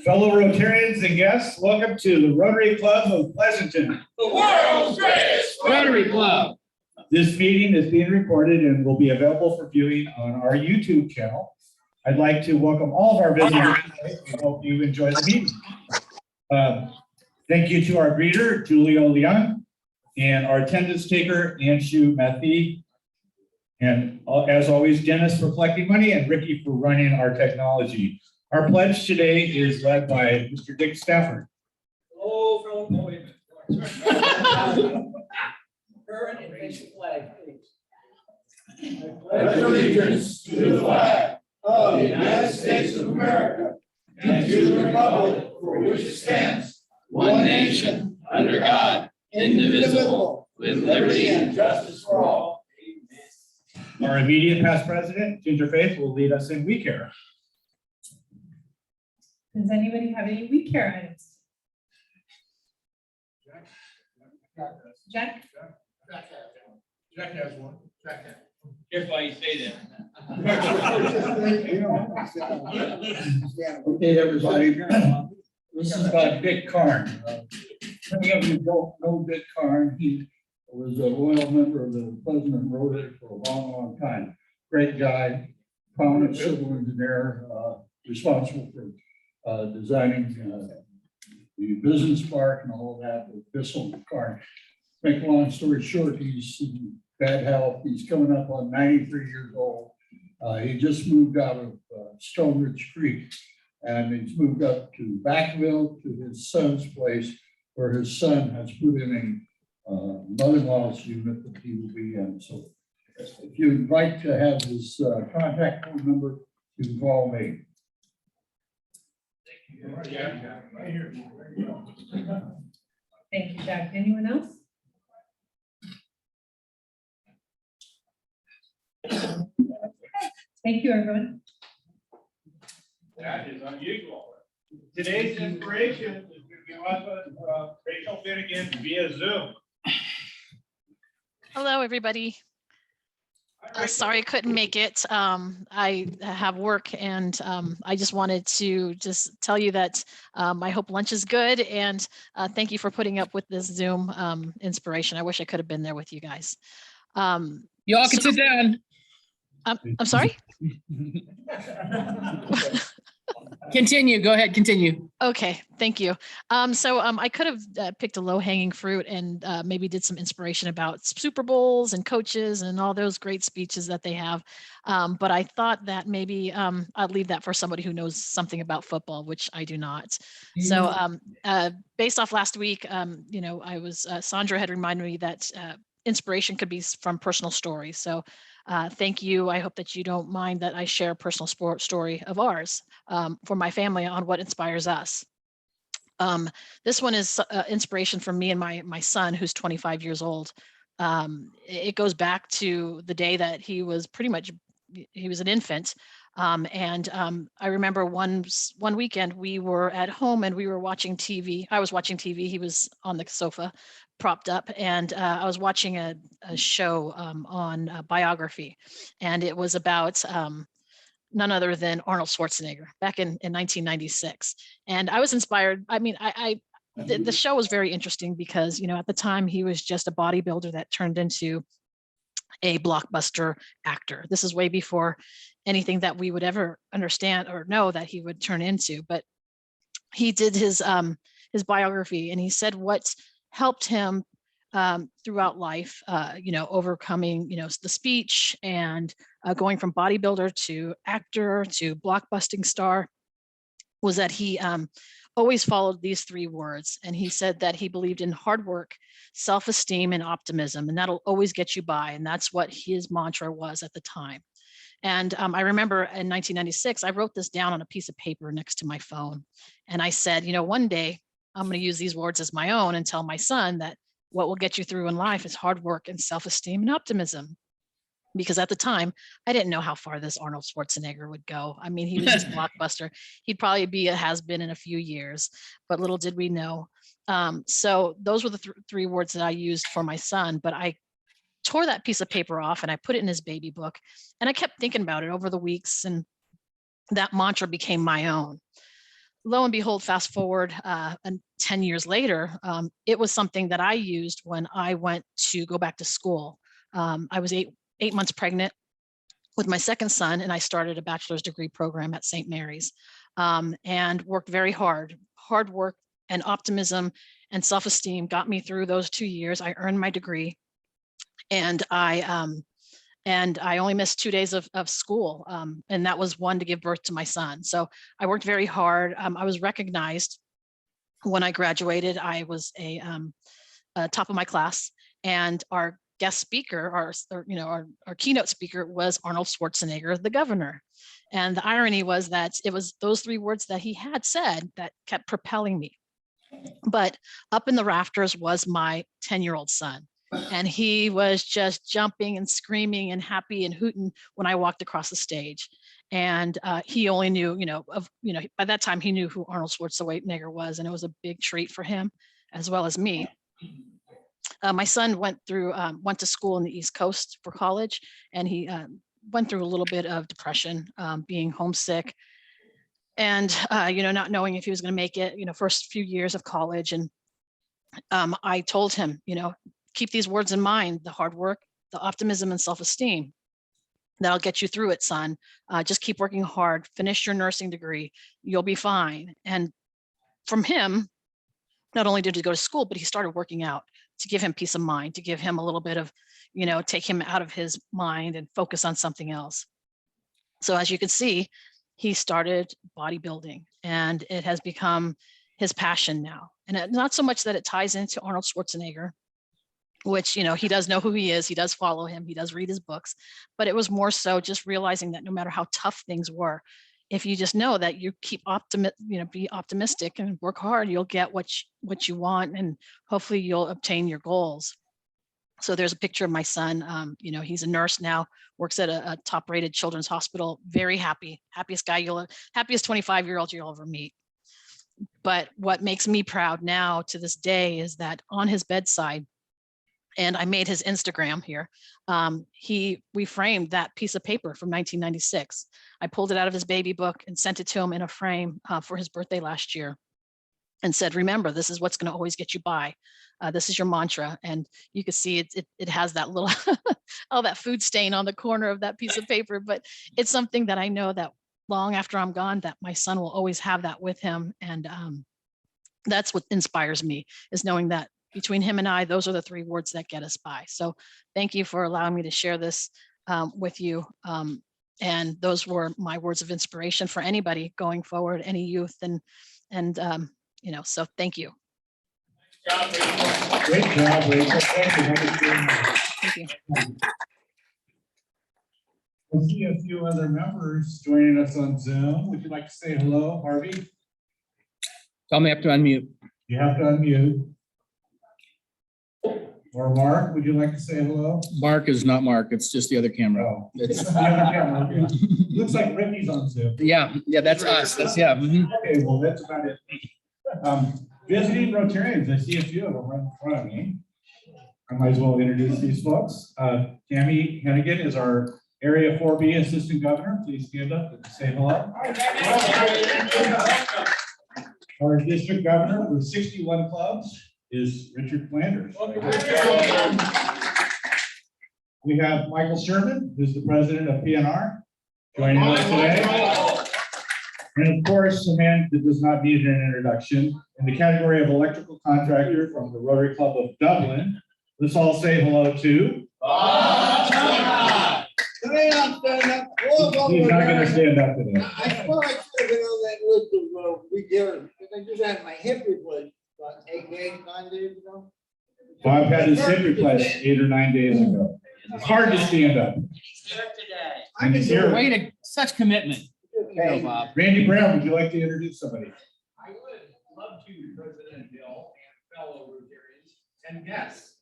Fellow Rotarians and guests, welcome to the Rotary Club of Pleasanton, the world's greatest Rotary Club. This meeting is being recorded and will be available for viewing on our YouTube channel. I'd like to welcome all of our visitors today. We hope you enjoy the meeting. Thank you to our greeter, Julio Leon, and our attendance taker, Anshu Mathi. And as always, Dennis for collecting money and Ricky for running our technology. Our pledge today is led by Mr. Dick Stafford. Oh, fellow, wait a minute. Current and basic flag, please. I pledge allegiance to the flag of the United States of America and to the republic for which it stands, one nation, under God, indivisible, with liberty and justice for all. Our immediate past president, Ginger Faith, will lead us in We Care. Does anybody have any We Care items? Jack? Jack has one. Jack has. Careful how you say that. Okay, everybody, this is about Dick Carn. Many of you don't know Dick Carn. He was a loyal member of the Pleasanton Rotary for a long, long time. Great guy, prominent civil engineer, responsible for designing the business park and all of that with Bissell Carn. Make a long story short, he's in bad health. He's coming up on 93 years old. He just moved out of Stone Ridge Creek, and he's moved up to Backville to his son's place, where his son has put in a mother-in-law's unit that he will be in. So if you'd like to have his contact phone number, you can call me. Thank you, Jack. Anyone else? Thank you, everyone. That is unusual. Today's inspiration is going to be Rachel Finnegan via Zoom. Hello, everybody. Sorry I couldn't make it. I have work, and I just wanted to just tell you that I hope lunch is good, and thank you for putting up with this Zoom inspiration. I wish I could have been there with you guys. You all can sit down. I'm sorry? Continue. Go ahead. Continue. Okay, thank you. I could have picked a low-hanging fruit and maybe did some inspiration about Super Bowls and coaches and all those great speeches that they have. But I thought that maybe I'd leave that for somebody who knows something about football, which I do not. So based off last week, I was Sandra had reminded me that inspiration could be from personal stories. So thank you. I hope that you don't mind that I share a personal story of ours for my family on what inspires us. This one is inspiration from me and my son, who's 25 years old. It goes back to the day that he was an infant. I remember one weekend we were at home and we were watching TV. I was watching TV. He was on the sofa propped up, and I was watching a show on biography, and it was about none other than Arnold Schwarzenegger back in 1996. And I was inspired. I mean, the show was very interesting because, at the time he was just a bodybuilder that turned into a blockbuster actor. This is way before anything that we would ever understand or know that he would turn into. But he did his biography, and he said what helped him throughout life, overcoming, the speech and going from bodybuilder to actor to blockbusting star, was that he always followed these three words. And he said that he believed in hard work, self-esteem, and optimism, and that'll always get you by. And that's what his mantra was at the time. And I remember in 1996, I wrote this down on a piece of paper next to my phone. And I said, one day I'm going to use these words as my own and tell my son that what will get you through in life is hard work and self-esteem and optimism. Because at the time, I didn't know how far this Arnold Schwarzenegger would go. I mean, he was just a blockbuster. He'd probably be a has-been in a few years, but little did we know. So those were the three words that I used for my son, but I tore that piece of paper off and I put it in his baby book. And I kept thinking about it over the weeks, and that mantra became my own. lo and behold, fast forward and 10 years later, it was something that I used when I went to go back to school. I was eight months pregnant with my second son, and I started a bachelor's degree program at St. Mary's, and worked very hard. Hard work and optimism and self-esteem got me through those 2 years. I earned my degree, and I only missed 2 days of school, and that was one to give birth to my son. So I worked very hard. I was recognized when I graduated. I was a top of my class, and our guest speaker, our keynote speaker was Arnold Schwarzenegger, the governor. And the irony was that it was those 3 words that he had said that kept propelling me. But up in the rafters was my 10-year-old son. And he was just jumping and screaming and happy and hooting when I walked across the stage. And he only knew, by that time he knew who Arnold Schwarzenegger was, and it was a big treat for him as well as me. My son went to school in the East Coast for college, and he went through a little bit of depression, being homesick, and not knowing if he was going to make it, first few years of college. And I told him, keep these words in mind: the hard work, the optimism, and self-esteem. That'll get you through it, son. Just keep working hard, finish your nursing degree, you'll be fine. And from him, not only did he go to school, but he started working out to give him peace of mind, to give him a little bit of, take him out of his mind and focus on something else. So as you can see, he started bodybuilding, and it has become his passion now. And not so much that it ties into Arnold Schwarzenegger, which, he does know who he is. He does follow him. He does read his books, but it was more so just realizing that no matter how tough things were, if you just know that you keep be optimistic and work hard, you'll get what you want, and hopefully you'll obtain your goals. So there's a picture of my son. He's a nurse now, works at a top-rated children's hospital. Very happy, happiest 25-year-old you'll ever meet. But what makes me proud now to this day is that on his bedside, and I made his Instagram here, we framed that piece of paper from 1996. I pulled it out of his baby book and sent it to him in a frame for his birthday last year, and said, remember, this is what's going to always get you by. This is your mantra. And you can see it has that little, that food stain on the corner of that piece of paper, but it's something that I know that long after I'm gone, that my son will always have that with him. And that's what inspires me, is knowing that between him and I, those are the 3 words that get us by. So thank you for allowing me to share this with you. And those were my words of inspiration for anybody going forward, any youth, and so thank you. Great job, Rachel. Thank you. I see a few other members joining us on Zoom. Would you like to say hello, Harvey? Tell me I have to unmute. You have to unmute. Or Mark, would you like to say hello? Mark is not Mark. It's just the other camera. No. It's, The other camera. Looks like Ricky's on Zoom. yeah, that's us. Okay, well, that's about it. Visiting Rotarians, I see a few of them right in front of me. I might as well introduce these folks. Cami Hannigan is our Area 4B Assistant Governor. Please stand up and say hello. Our District Governor with 61 clubs is Richard Flanders. We have Michael Sherman, who's the president of PNR, joining us today. And of course, a man that does not need an introduction, in the category of electrical contractor from the Rotary Club of Dublin. Let's all say hello to. He's not going to stand up today. I thought I should have been on that list of beginners, because I just had my hip replaced about 9 days ago. Bob had his hip replaced 8 or 9 days ago. It's hard to stand up. And he's here. Way to, such commitment. Hey, Bob. Randy Brown, would you like to introduce somebody? I would love to, President Bill and fellow Rotarians and guests.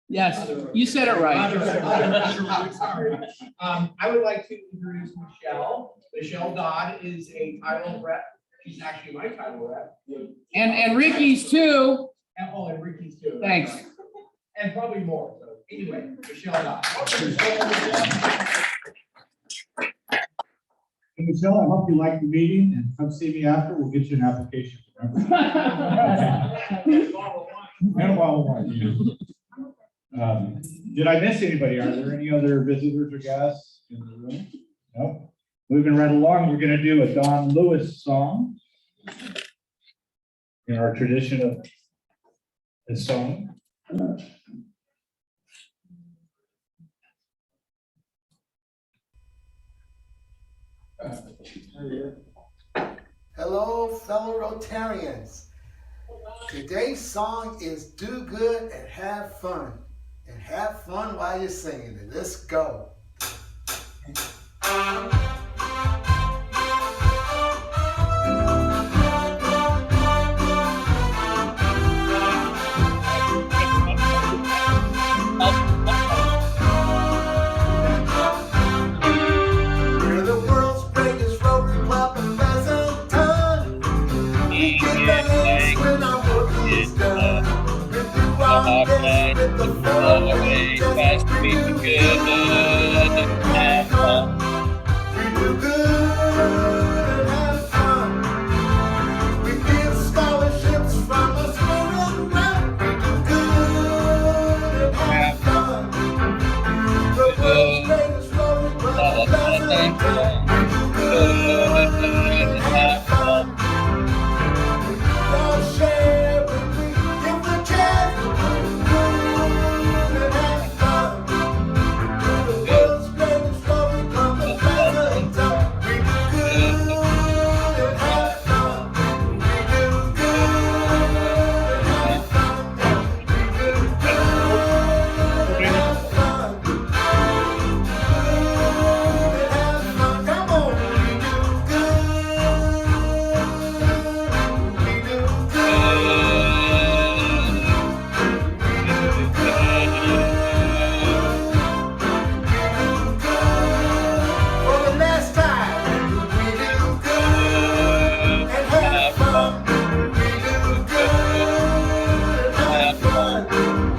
Yes, you said it right. Sorry. I would like to introduce Michelle. Michelle Dodd is a title rep. She's actually my title rep. And Ricky's too. And Ricky's too. Thanks. And probably more. So anyway, Michelle Dodd. Michelle, I hope you liked the meeting and come see me after. We'll get you an application. And a bottle of wine. Did I miss anybody? Are there any other visitors or guests in the room? No. Moving right along, we're going to do a Don Lewis song in our tradition of this song. Hello, fellow Rotarians. Today's song is Do Good and Have Fun. And have fun while you're singing it. Let's go. We're the world's greatest Rotary Club in Pleasanton. We give thanks when our work is done. We do our best with the fun we just we do good and have fun. We do good and have fun. We give scholarships from a spirit round. We do good and have fun. The world's greatest Rotary Club in Pleasanton. We do good and have fun. We all share when we give the chance. We do good and have fun. We're the world's greatest Rotary Club in Pleasanton. We do good and have fun. We do good and have fun. We do good and have fun. Good and have fun. Come on. We do good. We do for the last time. We do good and have fun. We do good and have fun.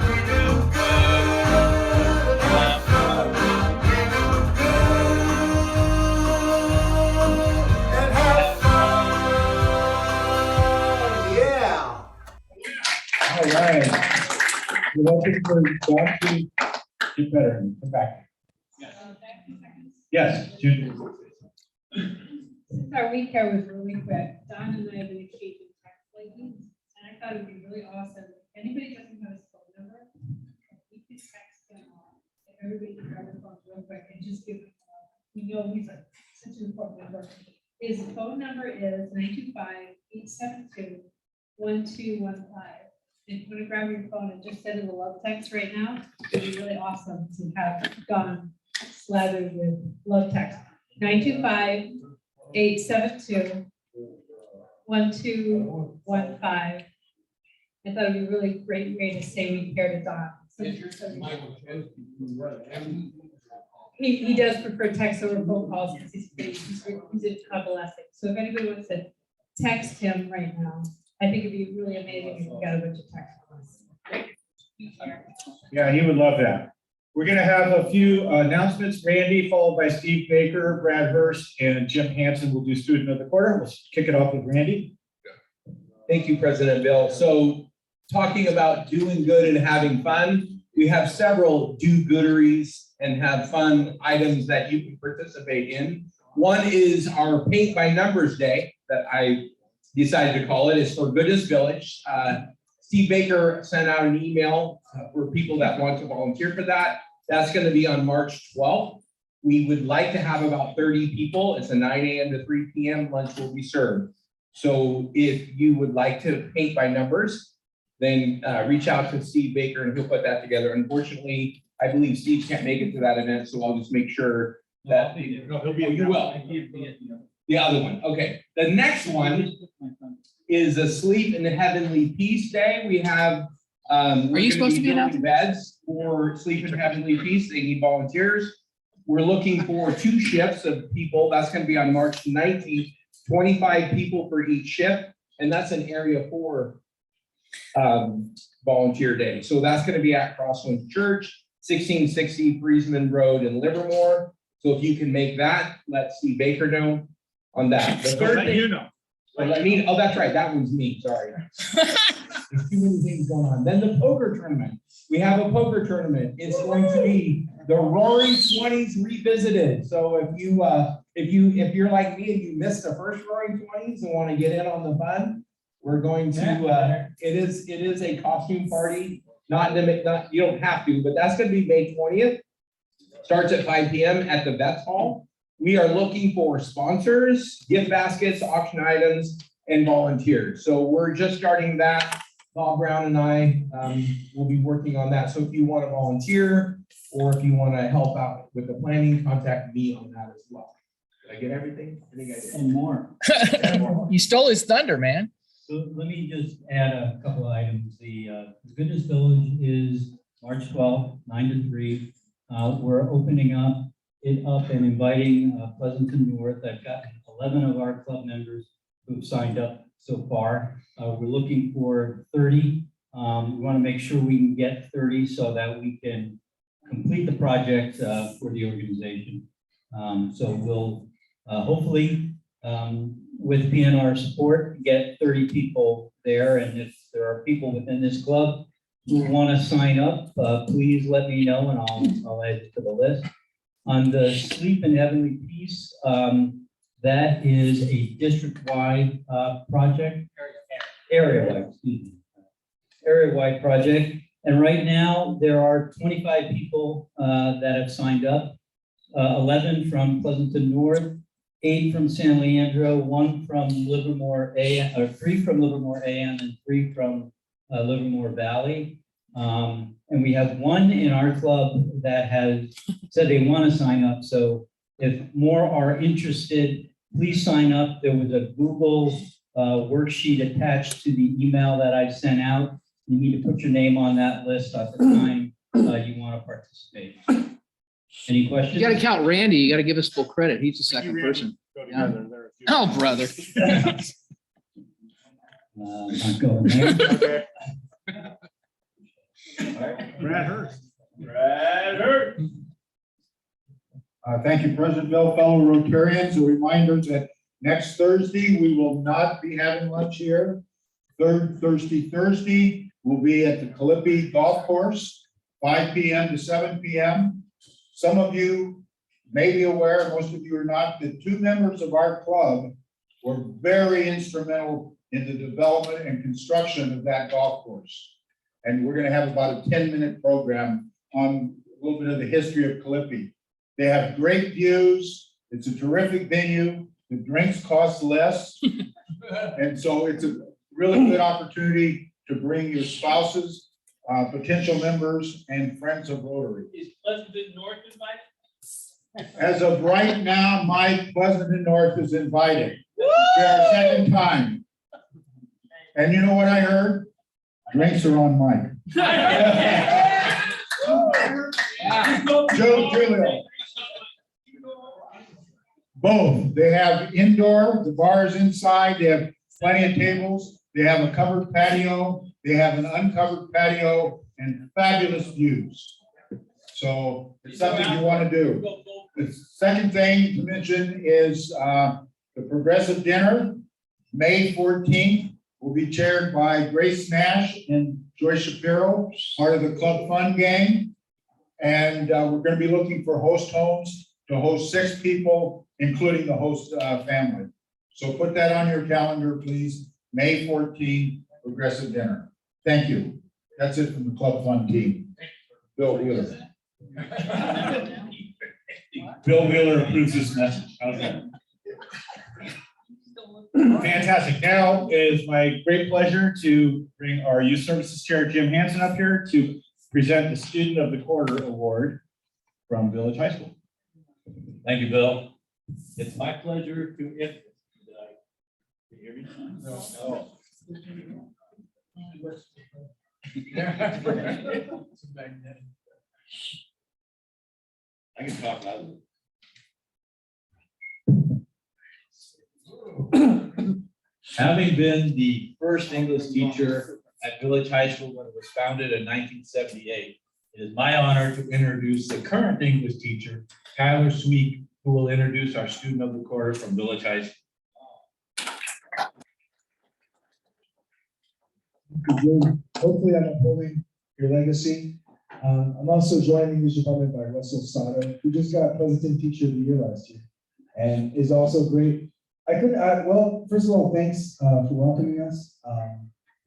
We do good and have fun. We do good and have fun. Yeah. All right. We're looking for Don to get better and come back. Yes, Junior. Since our week here was really quick, Don and I have been exchanging text lately, and I thought it'd be really awesome. If anybody doesn't have his phone number, we could text him on. If everybody can grab their phone real quick and just give him, we know he's such an important member. His phone number is 925-872-1215. If you want to grab your phone and just send him a love text right now, it'd be really awesome to have Don slathered with love text. 925-872-1215. I thought it'd be really great way to say we care to Don. He does prefer text over phone calls because he's convalescing. So if anybody wants to text him right now, I think it'd be really amazing if we got a bunch of text from us. Yeah, he would love that. We're going to have a few announcements. Randy, followed by Steve Baker, Brad Hurst, and Jim Hansen will do student of the quarter. We'll kick it off with Randy. Thank you, President Bill. So talking about doing good and having fun, we have several do-gooderies and have fun items that you can participate in. One is our Paint by Numbers Day that I decided to call it. It's for Goodness Village. Steve Baker sent out an email for people that want to volunteer for that. That's going to be on March 12th. We would like to have about 30 people. It's a 9 a.m. to 3 p.m. Lunch will be served. So if you would like to paint by numbers, then reach out to Steve Baker and he'll put that together. Unfortunately, I believe Steve can't make it to that event, so I'll just make sure that you will. The other one. Okay. The next one is a Sleep in Heavenly Peace Day. We have Are you supposed to be announcing beds for Sleep in Heavenly Peace? They need volunteers. We're looking for 2 shifts of people. That's going to be on March 19th, 25 people for each shift. And that's an area 4 volunteer day. So that's going to be at Crosslands Church, 1660 Friesman Road in Livermore. So if you can make that, let Steve Baker know. on that. The third Let thing, you know. oh, that's right, that one's me, sorry. There's too many things going on. Then the poker tournament. We have a poker tournament. It's going to be the Roaring 20s revisited. So if you're like me and you missed the first Roaring 20s and want to get in on the fun, we're going to, it is a costume party. Not, you don't have to, but that's going to be May 20th. Starts at 5 p.m. at the Vets Hall. We are looking for sponsors, gift baskets, auction items, and volunteers. So we're just starting that. Bob Brown and I will be working on that. So if you want to volunteer or if you want to help out with the planning, contact me on that as well. Did I get everything? I think I did. And more. You stole his thunder, man. So let me just add a couple of items. The Goodness Village is March 12th, 9 to 3. We're opening up and inviting Pleasanton North. I've got 11 of our club members who've signed up so far. We're looking for 30. We want to make sure we can get 30 so that we can complete the project for the organization. So we'll hopefully, with PNR support, get 30 people there. And if there are people within this club who want to sign up, please let me know and I'll add it to the list. On the Sleep in Heavenly Peace, that is a district-wide project. Area-wide, excuse me. Area-wide project. And right now, there are 25 people that have signed up. 11 from Pleasanton North, 8 from San Leandro, 1 from Livermore A, or 3 from Livermore AM, and 3 from Livermore Valley. And we have 1 in our club that has said they want to sign up. So if more are interested, please sign up. There was a Google worksheet attached to the email that I sent out. You need to put your name on that list at the time you want to participate. Any questions? You got to count Randy. You got to give us full credit. He's the second person. Yeah. Oh, brother. Not going there. Okay. Brad Hurst. Thank you, President Bell, fellow Rotarians. A reminder that next Thursday, we will not be having lunch here. Thursday, we'll be at the Calippi Golf Course, 5 p.m. to 7 p.m. Some of you may be aware, most of you are not, that 2 members of our club were very instrumental in the development and construction of that golf course. And we're going to have about a 10-minute program on a little bit of the history of Calippi. They have great views. It's a terrific venue. The drinks cost less. And so it's a really good opportunity to bring your spouses, potential members, and friends of Rotary. Is Pleasanton North invited? As of right now, Mike, Pleasanton North is invited. For our second time. And you know what I heard? Drinks are on Mike. Joe Julio. Both. They have indoor, the bar is inside, they have plenty of tables, they have a covered patio, they have an uncovered patio, and fabulous views. So it's something you want to do. The second thing to mention is the Progressive Dinner, May 14th, will be chaired by Grace Nash and Joyce Shapiro, part of the Club Fund gang. And we're going to be looking for host homes to host 6 people, including the host family. So put that on your calendar, please. May 14th, Progressive Dinner. Thank you. That's it from the Club Fund team. Bill Wheeler. Bill Wheeler approves this message. How's that? Fantastic. Now it is my great pleasure to bring our Youth Services Chair, Jim Hansen, up here to present the Student of the Quarter Award from Village High School. Thank you, Bill. It's my pleasure to introduce. Can you hear me? No. I can talk loudly. Having been the first English teacher at Village High School when it was founded in 1978, it is my honor to introduce the current English teacher, Tyler Sweet, who will introduce our Student of the Quarter from Village High School. Hopefully I'm upholding your legacy. I'm also joined in the English department by Russell Sato, who just got Pleasanton Teacher of the Year last year, and is also great. Well, first of all, thanks for welcoming us.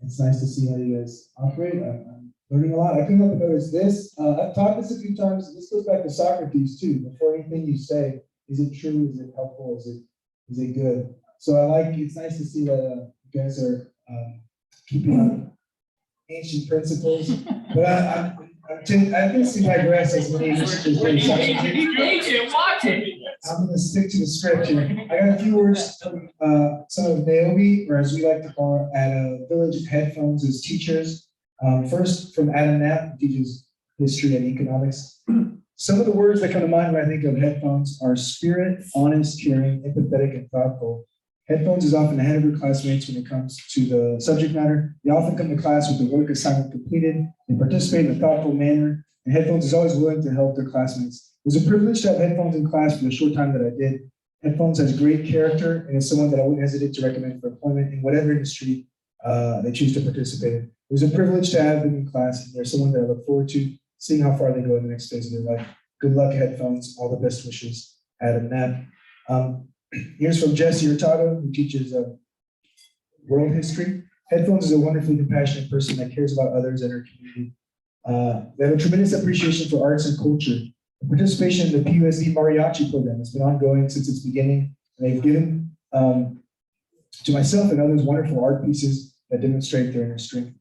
It's nice to see how you guys operate. I'm learning a lot. I couldn't help but notice this. I've taught this a few times. This goes back to Socrates too. Before anything you say, is it true? Is it helpful? Is it good? So it's nice to see that you guys are keeping up ancient principles. But I can see digress as many initiatives. Agent, watch it. I'm gonna stick to the script here. I got a few words from some of Naomi, or as we like to call her, at a Village of Headphones as teachers. First from Adam Knapp, who teaches history and economics. Some of the words that come to mind when I think of headphones are spirit, honest, caring, empathetic, and thoughtful. Headphones is often ahead of her classmates when it comes to the subject matter. They often come to class with the work assignment completed. They participate in a thoughtful manner, and Headphones is always willing to help their classmates. It was a privilege to have Headphones in class for the short time that I did. Headphones has great character and is someone that I wouldn't hesitate to recommend for employment in whatever industry they choose to participate in. It was a privilege to have them in class, and they're someone that I look forward to seeing how far they go in the next phase of their life. Good luck, Headphones. All the best wishes, Adam Knapp. Here's from Jesse Hurtado, who teaches world history. Headphones is a wonderfully compassionate person that cares about others and her community. They have a tremendous appreciation for arts and culture. The participation in the PUSD Mariachi program has been ongoing since its beginning. And they've given to myself and others wonderful art pieces that demonstrate their inner strength.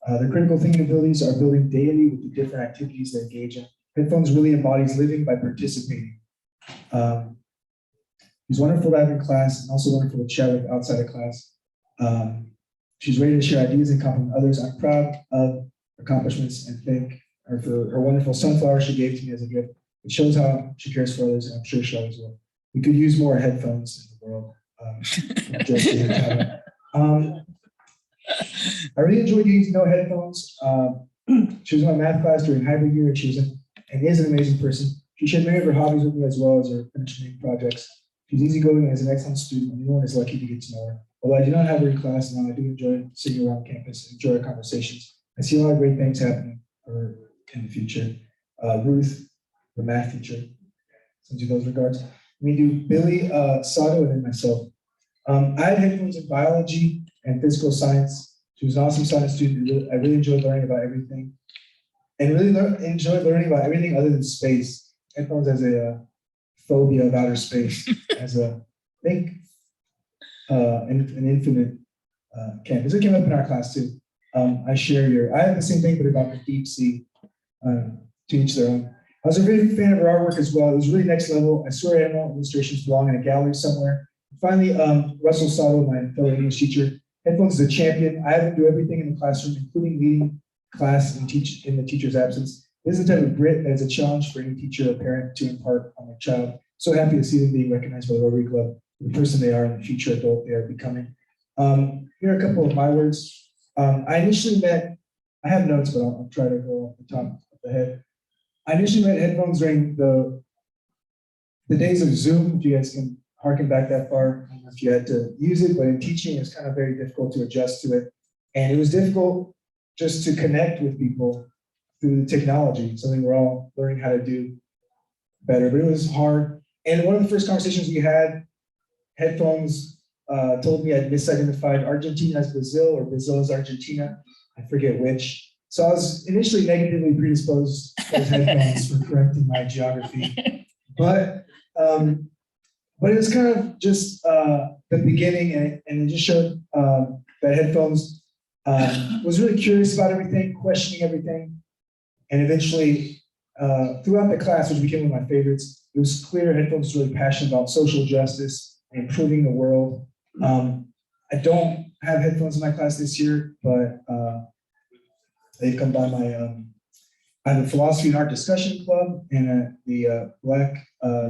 Their critical thinking abilities are building daily with the different activities they engage in. Headphones really embodies living by participating. She's wonderful to have in class and also wonderful to chat with outside of class. She's ready to share ideas and compliment others. I'm proud of her accomplishments and thank her for her wonderful sunflower she gave to me as a gift. It shows how she cares for others, and I'm sure she always will. We could use more headphones in the world. I really enjoyed getting to know Headphones. She was in my math class during hybrid year, and she was and is an amazing person. She shared many of her hobbies with me as well as her engineering projects. She's easygoing and is an excellent student, and anyone is lucky to get to know her. Although I do not have her in class now, I do enjoy sitting around campus and enjoy our conversations. I see a lot of great things happening for her in the future. Ruth, the math teacher, sends you those regards. We do Billy, Sato, and then myself. I had Headphones in biology and physical science. She was an awesome science student. I really enjoyed learning about everything, and really enjoyed learning about everything other than space. Headphones has a phobia of outer space, as a an infinite campus. It came up in our class too. I have the same thing, but about the deep sea. To each their own. I was a really big fan of her artwork as well. It was really next level. I swear animal illustrations belong in a gallery somewhere. Finally, Russell Sato, my fellow English teacher. Headphones is a champion. I have him do everything in the classroom, including leading class and teach in the teacher's absence. This is the type of grit that is a challenge for any teacher or parent to impart on their child. So happy to see them being recognized by the Rotary Club, the person they are and the future adult they are becoming. Here are a couple of my words. I initially met, I have notes, but I'll try to go off the top of the head. I initially met Headphones during the days of Zoom, if you guys can harken back that far. I don't know if you had to use it, but in teaching, it's kind of very difficult to adjust to it. And it was difficult just to connect with people through the technology, something we're all learning how to do better, but it was hard. And one of the first conversations we had, Headphones told me I'd misidentified Argentina as Brazil or Brazil as Argentina. I forget which. So I was initially negatively predisposed towards Headphones for correcting my geography. But it was kind of just the beginning, and it just showed that Headphones was really curious about everything, questioning everything. And eventually, throughout the class, which became one of my favorites, it was clear Headphones was really passionate about social justice and improving the world. I don't have Headphones in my class this year, but they've come by my, I have a philosophy and art discussion club and the Black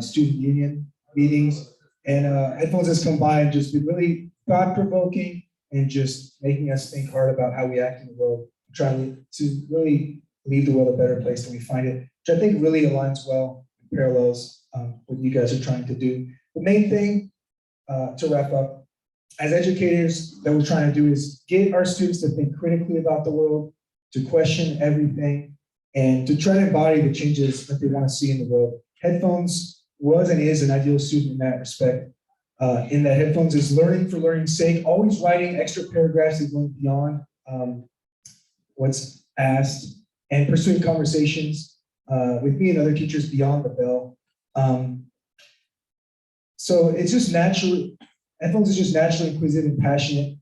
Student Union meetings. And Headphones has come by and just been really thought-provoking and just making us think hard about how we act in the world, trying to really leave the world a better place than we find it, which I think really aligns well and parallels what you guys are trying to do. The main thing, to wrap up, as educators, that we're trying to do is get our students to think critically about the world, to question everything, and to try to embody the changes that they want to see in the world. Headphones was and is an ideal student in that respect. In that Headphones is learning for learning's sake, always writing extra paragraphs and going beyond what's asked, and pursuing conversations with me and other teachers beyond the bell. So it's just naturally, Headphones is just naturally inquisitive and passionate.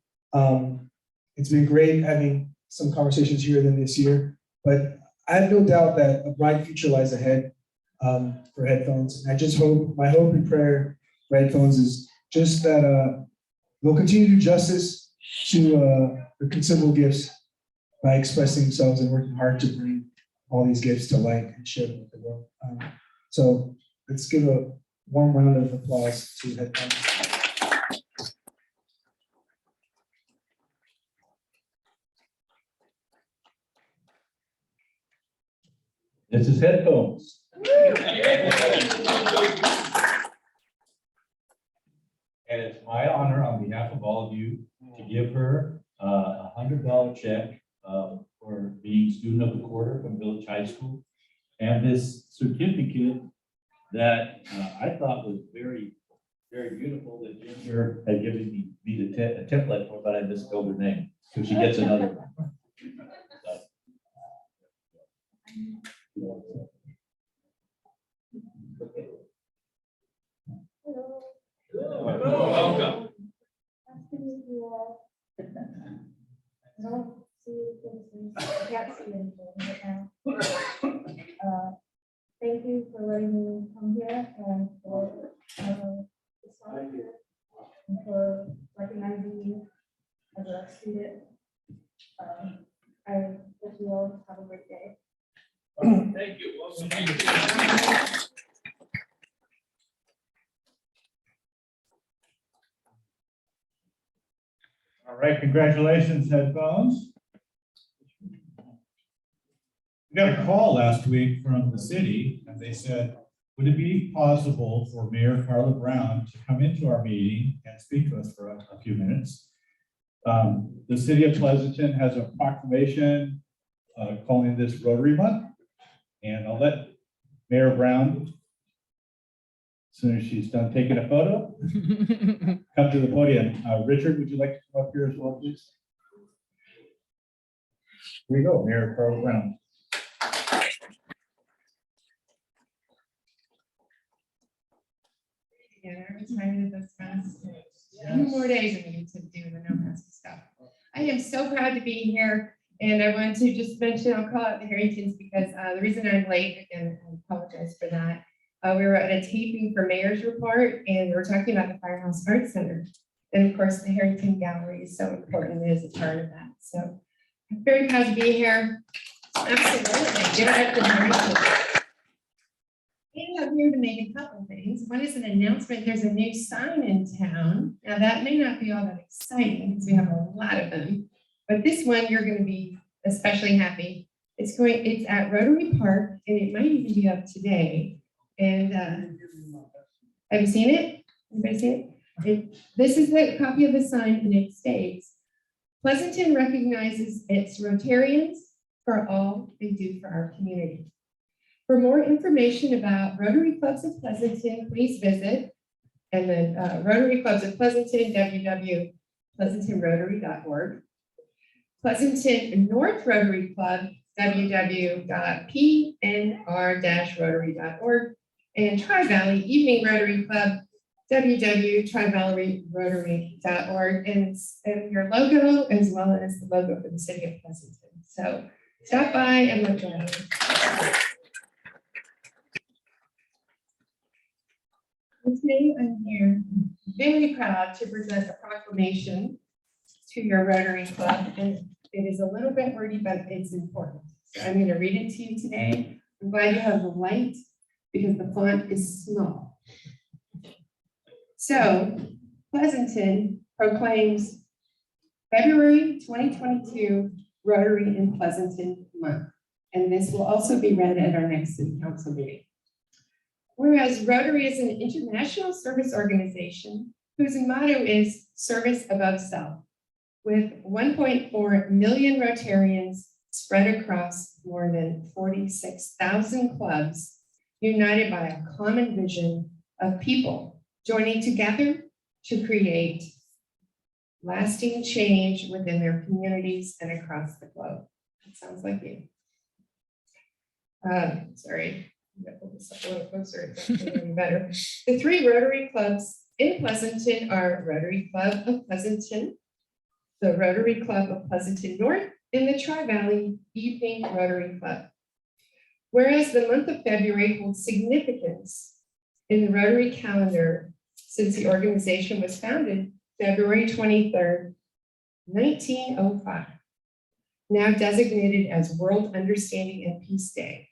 It's been great having some conversations here than this year, but I have no doubt that a bright future lies ahead for Headphones. And I just hope, my hope and prayer for Headphones is just that they'll continue to do justice to their considerable gifts by expressing themselves and working hard to bring all these gifts to light and share them with the world. So let's give a warm round of applause to Headphones. This is Headphones. And it's my honor on behalf of all of you to give her a $100 check for being student of the quarter from Village High School. And this certificate that I thought was very, very beautiful that Ginger had given me a template for, but I misspelled her name. So she gets another one. Welcome. Nice to meet you all. I don't see faces, I can't see anything right now. Thank you for letting me come here and for this honor and for recognizing me as a student. I wish you all have a great day. Thank you. Welcome. All right, congratulations, Headphones. We got a call last week from the city, and they said, would it be possible for Mayor Carla Brown to come into our meeting and speak to us for a few minutes? The city of Pleasanton has a proclamation calling this Rotary Month, and I'll let Mayor Brown, as soon as she's done taking a photo, come to the podium. Richard, would you like to come up here as well, please? Here we go, Mayor Carla Brown. I'm excited this fast. 2 more days I need to do the no mask stuff. I am so proud to be here, and I want to just mention, I'll call out the Harringtons because the reason I'm late, again, I apologize for that. We were at a taping for Mayor's Report, and we were talking about the Firehouse Arts Center. And of course, the Harrington Gallery is so important as a part of that. So I'm very proud to be here. Absolutely. Give it up to the Harringtons. And I'm here to make a couple things. One is an announcement. There's a new sign in town. Now that may not be all that exciting because we have a lot of them, but this one you're going to be especially happy. It's at Rotary Park, and it might even be up today. And have you seen it? Anybody seen it? This is the copy of the sign, and it states, Pleasanton recognizes its Rotarians for all they do for our community. For more information about Rotary Clubs of Pleasanton, please visit, and then Rotary Clubs of Pleasanton, www.pleasantonrotary.org. Pleasanton North Rotary Club, www.pnr-rotary.org. And Tri-Valley Evening Rotary Club, www.trivalley.rotary.org. And your logo, as well as the logo for the city of Pleasanton. So stop by and look at it. Today, I'm here very proud to present a proclamation to your Rotary Club, and it is a little bit wordy, but it's important. So I'm going to read it to you today. I'm glad you have the light because the font is small. So, Pleasanton proclaims February 2022 Rotary in Pleasanton Month, and this will also be read at our next City Council meeting. Whereas Rotary is an international service organization whose motto is service above self. With 1.4 million Rotarians spread across more than 46,000 clubs, united by a common vision of people joining together to create lasting change within their communities and across the globe. It sounds like you. Sorry, I'm gonna pull this up a little closer. It's actually getting better. The 3 Rotary clubs in Pleasanton are Rotary Club of Pleasanton, the Rotary Club of Pleasanton North, and the Tri-Valley Evening Rotary Club. Whereas the month of February holds significance in the Rotary calendar since the organization was founded February 23rd, 1905, now designated as World Understanding and Peace Day.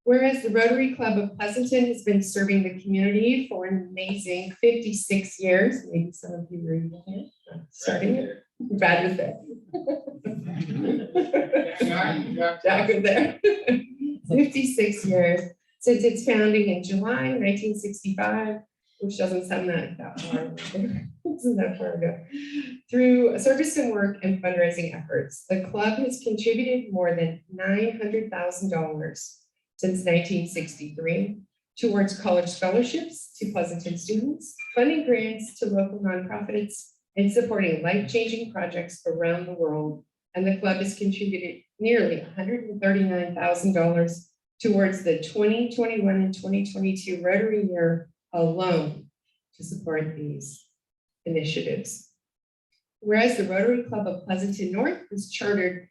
Whereas the Rotary Club of Pleasanton has been serving the community for an amazing 56 years, maybe some of you are even here, starting it. Brad was there. Jack was there. 56 years since its founding in July 1965, which doesn't sound that far. Isn't that far ago. Through service and work and fundraising efforts, the club has contributed more than $900,000 since 1963 towards college scholarships to Pleasanton students, funding grants to local nonprofits, and supporting life-changing projects around the world. And the club has contributed nearly $139,000 towards the 2021 and 2022 Rotary year alone to support these initiatives. Whereas the Rotary Club of Pleasanton North was chartered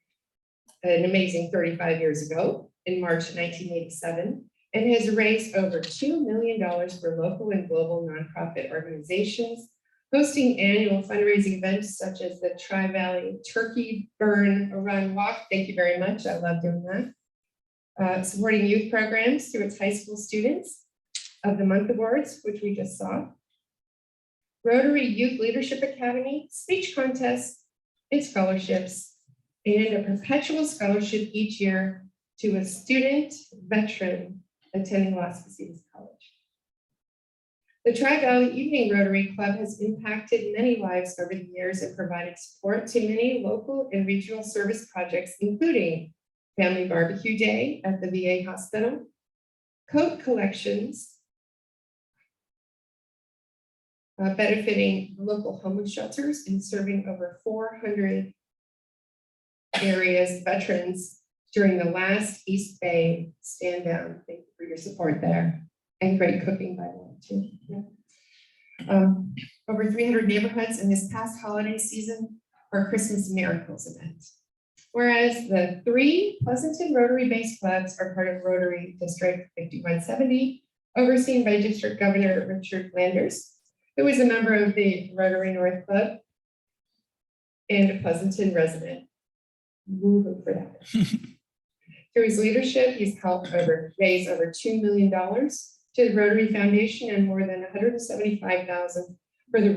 an amazing 35 years ago in March 1987 and has raised over $2 million for local and global nonprofit organizations, hosting annual fundraising events such as the Tri-Valley Turkey Burn Run Walk. Thank you very much. I love doing that. Supporting youth programs through its high school students of the Month Awards, which we just saw. Rotary Youth Leadership Academy, speech contests, and scholarships, and a perpetual scholarship each year to a student veteran attending Las Casitas College. The Tri-Valley Evening Rotary Club has impacted many lives over the years and provided support to many local and regional service projects, including Family Barbecue Day at the VA Hospital, coat collections, benefiting local homeless shelters and serving over 400 areas veterans during the last East Bay stand down. Thank you for your support there. And great cooking, by the way, too. Yeah. Over 300 neighborhoods in this past holiday season for Christmas Miracles event. Whereas the 3 Pleasanton Rotary-based clubs are part of Rotary District 5170, overseen by District Governor Richard Landers, who is a member of the Rotary North Club and a Pleasanton resident. Woo-hoo for that. Through his leadership, he's helped raise over $2 million to the Rotary Foundation and more than $175,000 for the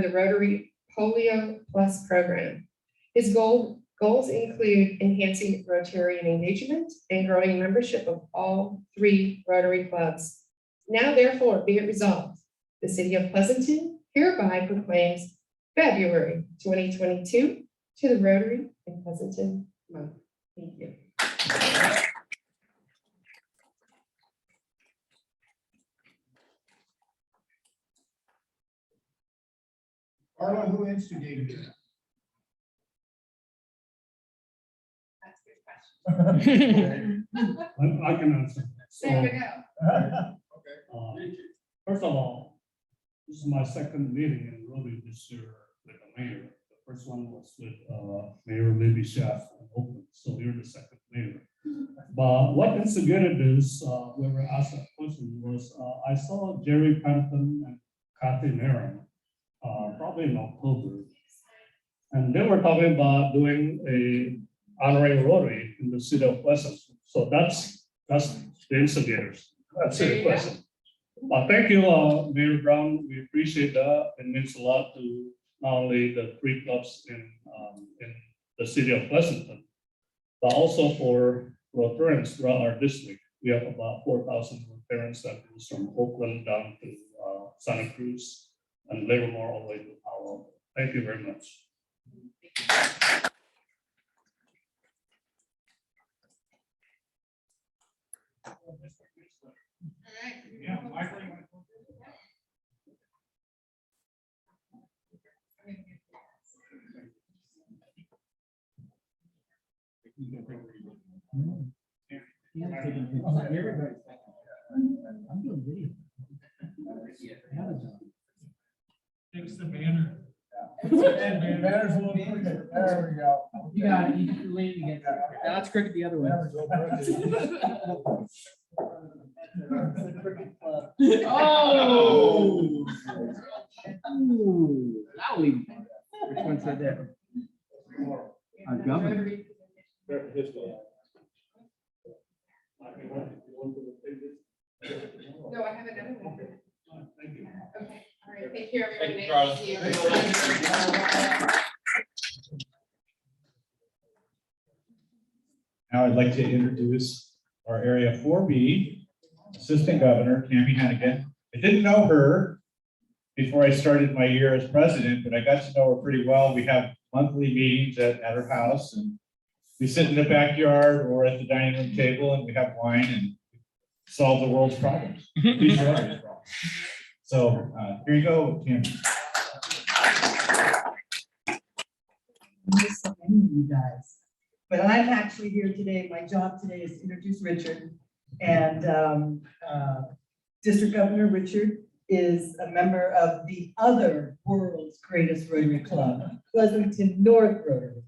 Rotary Polio Plus program. His goals include enhancing Rotarian engagement and growing membership of all 3 Rotary clubs. Now, therefore, be it resolved, the City of Pleasanton hereby proclaims February 2022 to the Rotary in Pleasanton month. Thank you. Arnold, who instigated it? That's a good question. I can answer. There we go. First of all, this is my second meeting in Rotary this year with the mayor. The first one was with Mayor Libby Chef in Oakland, so you're the second mayor. But what instigated this, when we asked that question, was I saw Jerry Panton and Kathy Maron probably in October, and they were talking about doing a honoring Rotary in the city of Pleasanton. So that's the instigators. That's the question. Well, thank you, Mayor Brown. We appreciate that. It means a lot to not only the 3 clubs in the city of Pleasanton, but also for Rotarians throughout our district. We have about 4,000 Rotarians that goes from Oakland down to Santa Cruz. and labor more always with power. Thank you very much. Yeah, Michael, you want Fix the banner. Banner's a little crooked. There we go. You got it. You can lean to get there. Now it's crooked the other way. Oh! Ooh, now we. Which one said that? Our governor. No, I have another one. Okay, all right, thank you, everyone. Thank you, Nice to see you. Now I'd like to introduce our Area 4B Assistant Governor, Cami Hannigan. I didn't know her before I started my year as president, but I got to know her pretty well. We have monthly meetings at her house, and we sit in the backyard or at the dining room table, and we have wine and solve the world's problems. These are our problems. So here you go, Cami. Miss so many of you guys. But I'm actually here today. My job today is to introduce Richard. And District Governor Richard is a member of the other world's greatest Rotary Club, Pleasanton North Rotary.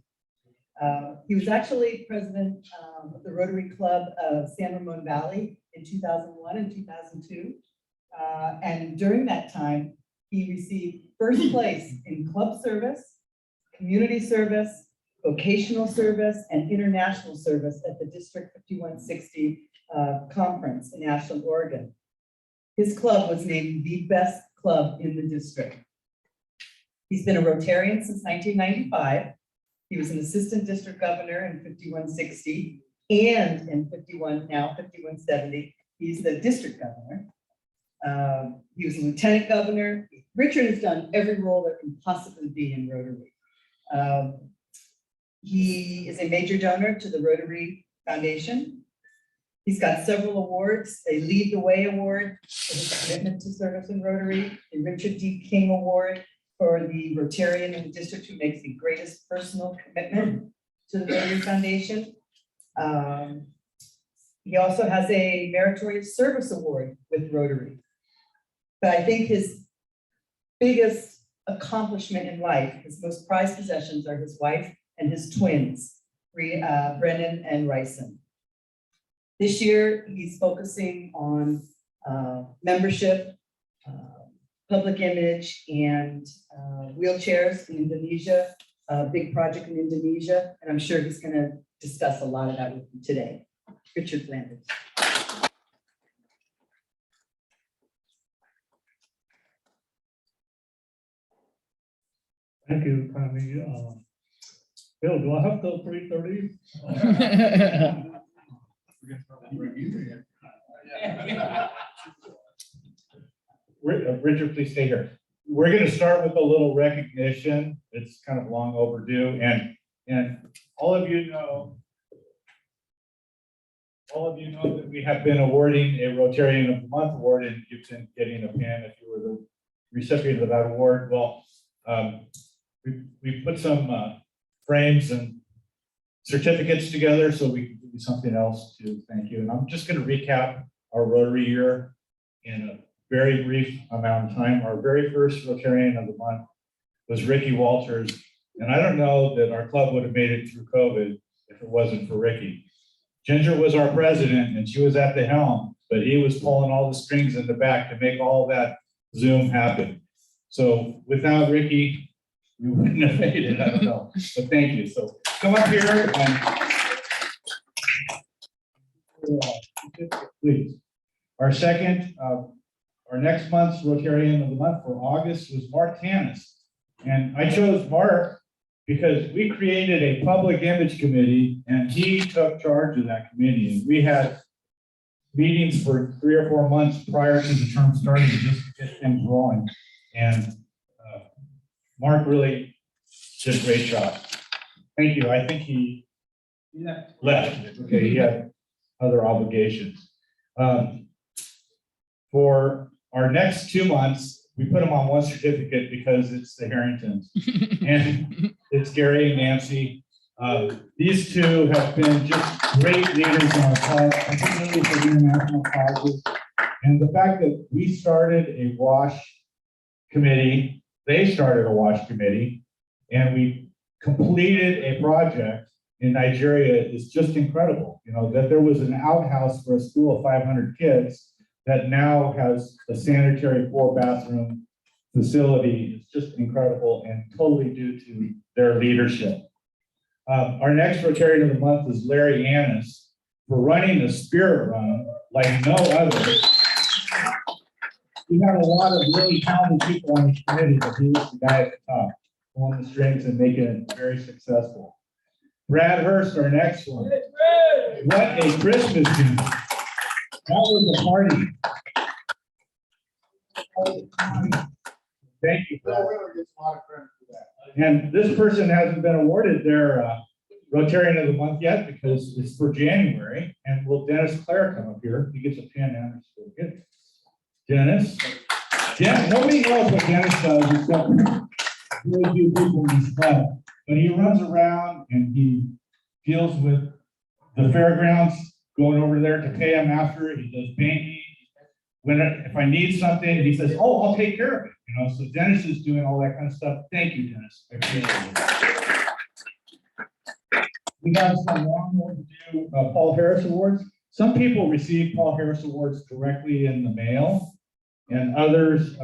He was actually president of the Rotary Club of San Ramon Valley in 2001 and 2002. And during that time, he received first place in club service, community service, vocational service, and international service at the District 5160 conference in Ashland, Oregon. His club was named the best club in the district. He's been a Rotarian since 1995. He was an assistant district governor in 5160 and in 5170. He's the district governor. He was a lieutenant governor. Richard has done every role that can possibly be in Rotary. He is a major donor to the Rotary Foundation. He's got several awards, a Lead the Way Award for his commitment to service in Rotary, the Richard D. King Award for the Rotarian in the district who makes the greatest personal commitment to the Rotary Foundation. He also has a Meritorious Service Award with Rotary. But I think his biggest accomplishment in life, his most prized possessions are his wife and his twins, Brennan and Ryson. This year, he's focusing on membership, public image, and wheelchairs in Indonesia, a big project in Indonesia, and I'm sure he's going to discuss a lot of that with you today. Richard Flanders. Thank you, Cami. Bill, do I have till 3:30? Richard, please stay here. We're going to start with a little recognition. It's kind of long overdue, and all of you know that we have been awarding a Rotarian of the Month award, and you've been getting a pin if you were the recipient of that award. Well, we put some frames and certificates together so we can give you something else to thank you. And I'm just going to recap our Rotary year in a very brief amount of time. Our very first Rotarian of the Month was Ricky Walters. And I don't know that our club would have made it through COVID if it wasn't for Ricky. Ginger was our president and she was at the helm, but he was pulling all the strings in the back to make all that Zoom happen. So without Ricky, we wouldn't have made it, I don't know, but thank you. So come up here and please. Our next month's Rotarian of the Month for August was Mark Tannis. And I chose Mark because we created a public image committee and he took charge of that committee. And we had meetings for 3 or 4 months prior to the term starting to just get things rolling. And Mark really did a great job. Thank you. I think he left. Okay, he had other obligations. For our next 2 months, we put them on one certificate because it's the Harringtons. And it's Gary and Nancy. These two have been just great leaders in our cause, particularly for international causes. And the fact that we started a WASH committee, they started a WASH committee, and we completed a project in Nigeria is just incredible. You know, that there was an outhouse for a school of 500 kids that now has a sanitary 4-bathroom facility. It's just incredible and totally due to their leadership. Our next Rotarian of the Month is Larry Annis for running the Spirit Run like no other. We have a lot of really talented people on this committee, but he was the guy at the top, pulling the strings and making it very successful. Brad Hurst, our next one. What a Christmas gift. That was a party. Thank you. And this person hasn't been awarded their Rotarian of the Month yet because it's for January. And will Dennis Clare come up here? He gets a pin and a certificate. Dennis. Nobody knows what Dennis does except really do people in his club. But he runs around and he deals with the fairgrounds, going over there to pay him after it. He does banking. If I need something, he says, "Oh, I'll take care of it." You know, so Dennis is doing all that kind of stuff. Thank you, Dennis. I appreciate it. We have some long overdue Paul Harris Awards. Some people receive Paul Harris Awards directly in the mail, and others,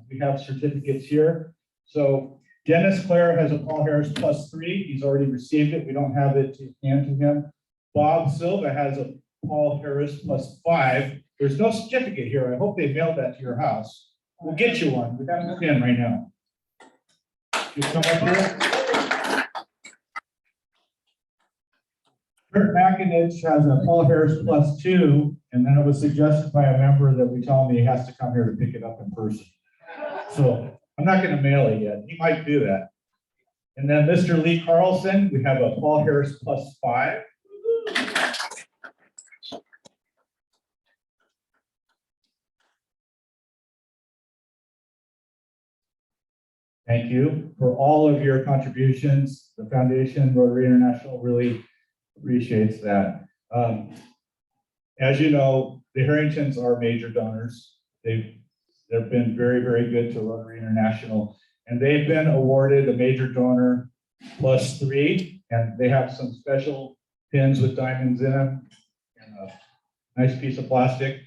we have certificates here. So Dennis Clare has a Paul Harris +3. He's already received it. We don't have it to hand to him. Bob Silva has a Paul Harris +5. There's no certificate here. I hope they mailed that to your house. We'll get you one. We got it in right now. You come up here. Kurt McInich has a Paul Harris +2, and then it was suggested by a member that we tell him he has to come here to pick it up in person. So I'm not going to mail it yet. He might do that. And then Mr. Lee Carlson, we have a Paul Harris +5. Thank you for all of your contributions. The Foundation Rotary International really appreciates that. As you know, the Harringtons are major donors. They've been very, very good to Rotary International, and they've been awarded a major donor +3, and they have some special pins with diamonds in them and a nice piece of plastic.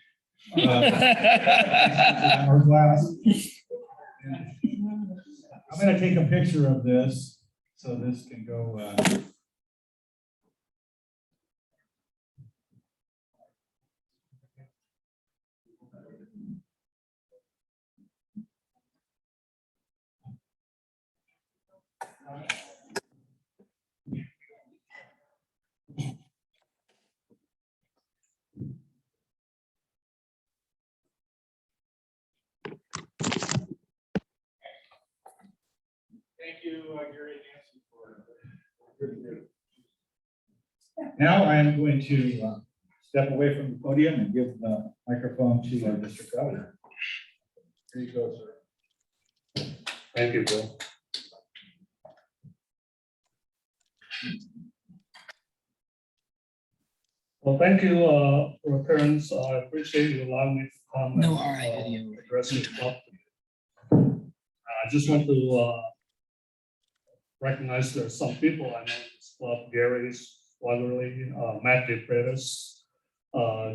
Hourglass. I'm going to take a picture of this so this can go. Thank you, Gary and Nancy, for now I am going to step away from the podium and give the microphone to our district governor. Here you go, sir. Thank you, Bill. Well, thank you, Rotarians. I appreciate you allowing me to come No and RI video. address your club. I just want to recognize there's some people I know in this club: Gary's Rotary, Matt DeFreitas,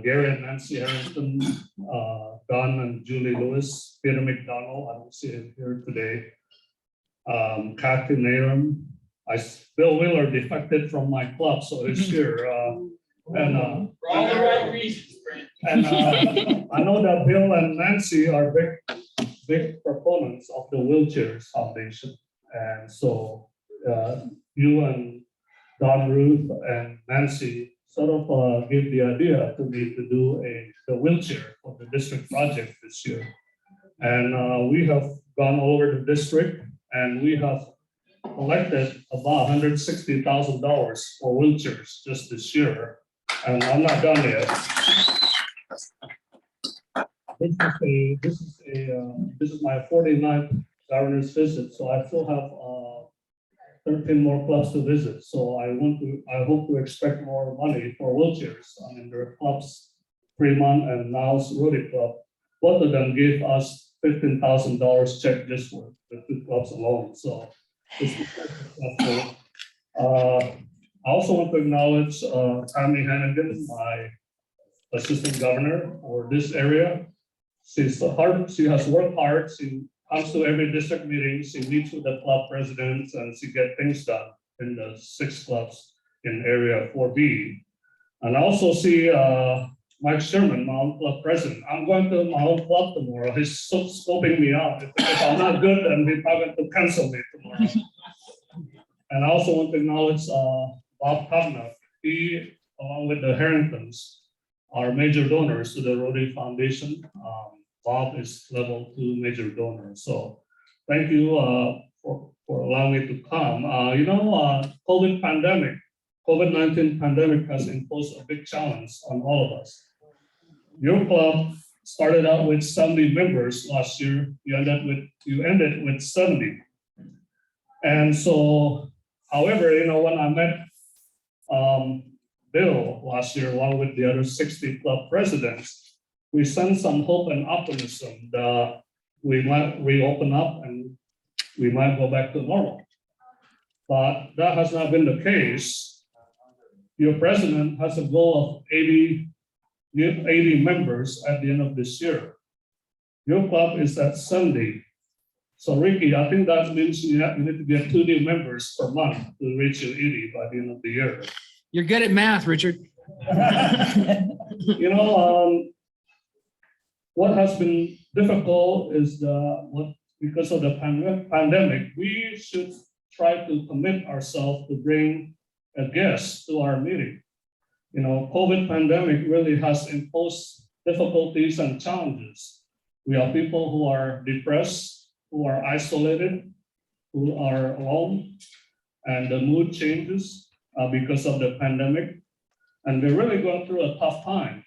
Gary and Nancy Harrington, Don and Julie Lewis, Peter McDonald. I don't see him here today. Kathy Naram. Bill Wheeler defected from my club, so he's here. And For all the right reasons, Brent. And I know that Bill and Nancy are big proponents of the Wheelchairs Foundation. And so you and Don, Ruth, and Nancy sort of gave the idea to me to do the wheelchair for the district project this year. And we have gone over the district and we have collected about $160,000 for wheelchairs just this year, and I'm not done yet. This is my 49th governor's visit, so I still have 13 more clubs to visit. So I hope to expect more money for wheelchairs. I mean, there are clubs, Fremont and now's Rotary Club. Both of them gave us $15,000 check just for the 2 clubs alone. So it's successful. I also want to acknowledge Cami Hannigan, my assistant governor for this area. She has worked hard. She comes to every district meeting. She meets with the club presidents and she gets things done in the 6 clubs in area 4B. And I also see Mike Sherman, my own club president. I'm going to my own club tomorrow. He's scoping me out. If I'm not good, then he's probably going to cancel me tomorrow. And I also want to acknowledge Bob Kovner. He, along with the Harringtons, are major donors to the Rotary Foundation. Bob is level 2 major donor. So thank you for allowing me to come. COVID-19 pandemic has imposed a big challenge on all of us. Your club started out with 70 members last year. You ended with 70. And so, however, when I met Bill last year, along with the other 60 club presidents, we sensed some hope and optimism that we might reopen up and we might go back to normal. But that has not been the case. Your president has a goal of 80 members at the end of this year. Your club is at 70. So Ricky, I think that means you need to get 2 new members per month to reach your 80 by the end of the year. You're good at math, Richard. What has been difficult is because of the pandemic, we should try to commit ourselves to bring a guest to our meeting. COVID pandemic really has imposed difficulties and challenges. We have people who are depressed, who are isolated, who are alone, and the mood changes because of the pandemic. And they're really going through a tough time.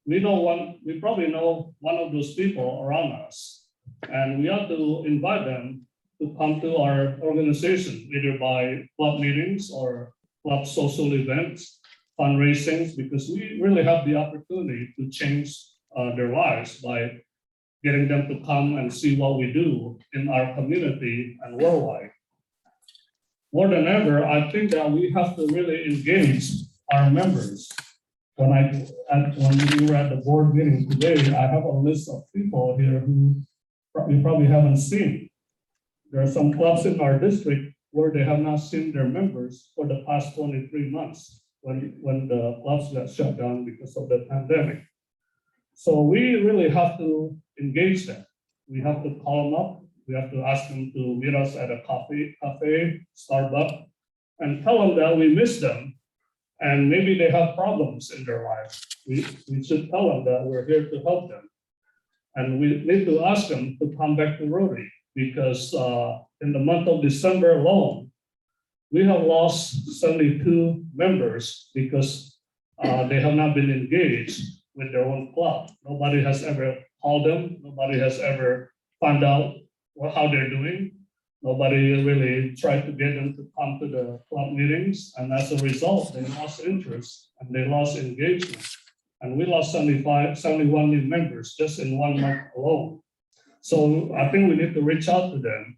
We probably know one of those people around us, and we have to invite them to come to our organization, either by club meetings or club social events, fundraisings, because we really have the opportunity to change their lives by getting them to come and see what we do in our community and worldwide. More than ever, I think that we have to really engage our members. When we were at the board meeting today, I have a list of people here who you probably haven't seen. There are some clubs in our district where they have not seen their members for the past 23 months when the clubs got shut down because of the pandemic. So we really have to engage them. We have to call them up. We have to ask them to meet us at a cafe, Starbucks, and tell them that we miss them. And maybe they have problems in their lives. We should tell them that we're here to help them. And we need to ask them to come back to Rotary, because in the month of December alone, we have lost 72 members because they have not been engaged with their own club. Nobody has ever called them. Nobody has ever found out how they're doing. Nobody really tried to get them to come to the club meetings. And as a result, they lost interest and they lost engagement. And we lost 71 new members just in 1 month alone. So I think we need to reach out to them.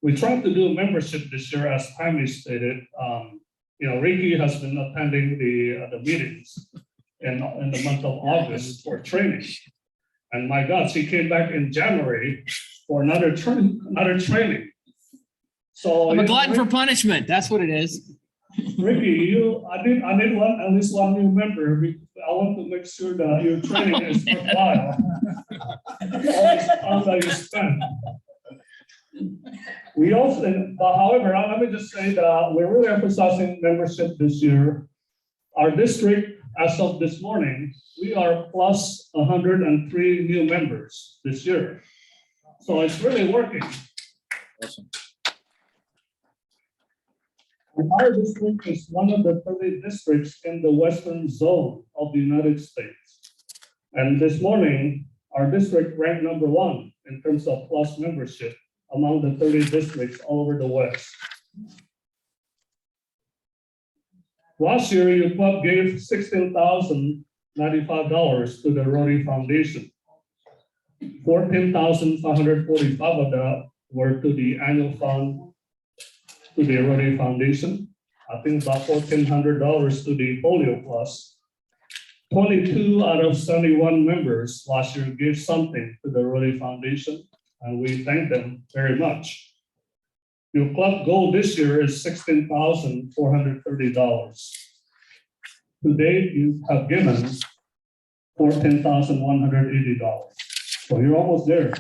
We tried to do membership this year, as Cami stated. Ricky has been attending the meetings in the month of August for training. And my God, she came back in January for another training. So I'm a glutton for punishment. That's what it is. Ricky, I need at least one new member. I want to make sure that your training is worthwhile. All that you spend. However, let me just say that we're really emphasizing membership this year. Our district, as of this morning, we are plus 103 new members this year. So it's really working. Awesome. Our district is one of the 30 districts in the western zone of the United States. And this morning, our district ranked number 1 in terms of plus membership among the 30 districts all over the West. Last year, your club gave $16,095 to the Rotary Foundation. $14,545 of that were to the annual fund to the Rotary Foundation. I think about $1,400 to the Polio Plus. 22 out of 71 members last year gave something to the Rotary Foundation, and we thank them very much. Your club goal this year is $16,430. To date, you have given $14,180. So you're almost there.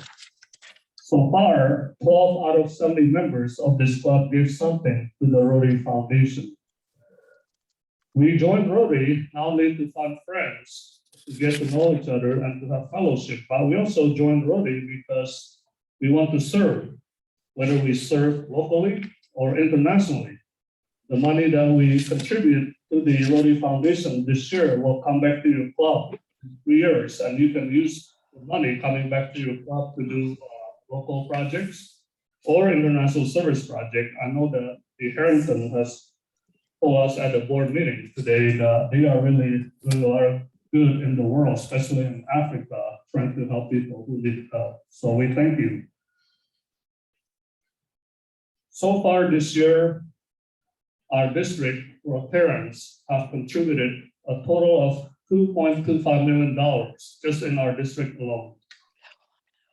So far, 12 out of 70 members of this club gave something to the Rotary Foundation. We joined Rotary not only to find friends, to get to know each other and to have fellowship, but we also joined Rotary because we want to serve, whether we serve locally or internationally. The money that we contribute to the Rotary Foundation this year will come back to your club in 3 years, and you can use the money coming back to your club to do local projects or international service project. I know that the Harrington has told us at the board meeting today that they are really doing a lot of good in the world, especially in Africa, trying to help people who need help. So we thank you. So far this year, our district Rotarians have contributed a total of $2.25 million just in our district alone.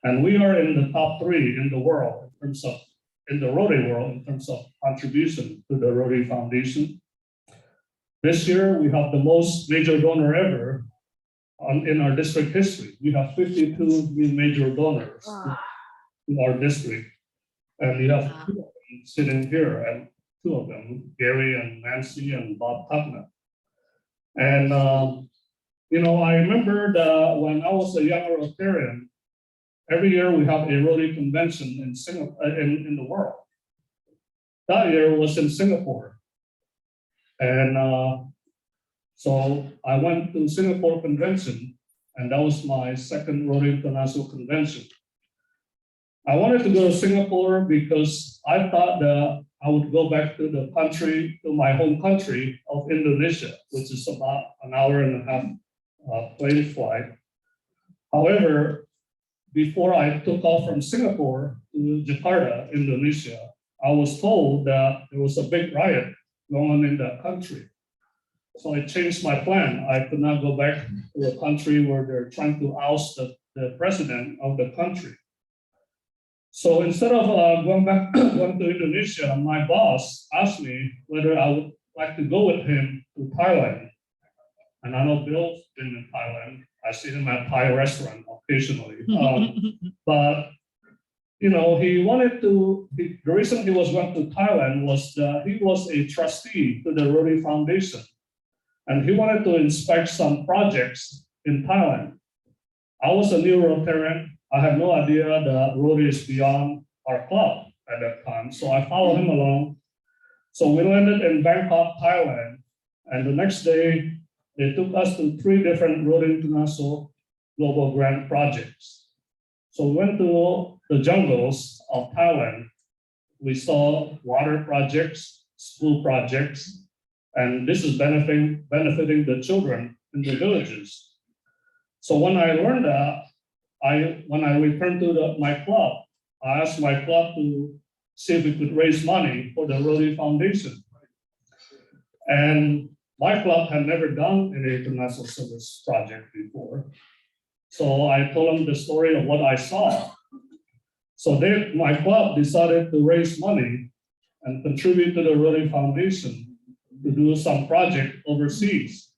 And we are in the top 3 in the world in terms of, in the Rotary world, in terms of contribution to the Rotary Foundation. This year, we have the most major donor ever in our district history. We have 52 new major donors in our district. And we have 2 of them sitting here, and 2 of them, Gary and Nancy and Bob Tuckman. And, you know, I remember that when I was a young Rotarian, every year we have a Rotary convention in Singapore, in the world. That year was in Singapore. And so I went to Singapore convention, and that was my second Rotary International Convention. I wanted to go to Singapore because I thought that I would go back to the country, to my home country of Indonesia, which is about an hour and a half plane flight. However, before I took off from Singapore to Jakarta, Indonesia, I was told that there was a big riot going on in that country. So I changed my plan. I could not go back to a country where they're trying to oust the president of the country. So instead of going to Indonesia, my boss asked me whether I would like to go with him to Thailand. And I know Bill's been in Thailand. I see him at Thai restaurant occasionally. But you know, he wanted to. The reason he was going to Thailand was that he was a trustee to the Rotary Foundation, and he wanted to inspect some projects in Thailand. I was a new Rotarian. I had no idea that Rotary is beyond our club at that time, so I followed him along. So we landed in Bangkok, Thailand, and the next day they took us to 3 different Rotary International Global Grant projects. So we went to the jungles of Thailand. We saw water projects, school projects, and this is benefiting the children in the villages. So when I learned that, when I returned to my club, I asked my club to see if we could raise money for the Rotary Foundation. And my club had never done an international service project before. So I told them the story of what I saw. So my club decided to raise money and contribute to the Rotary Foundation to do some project overseas.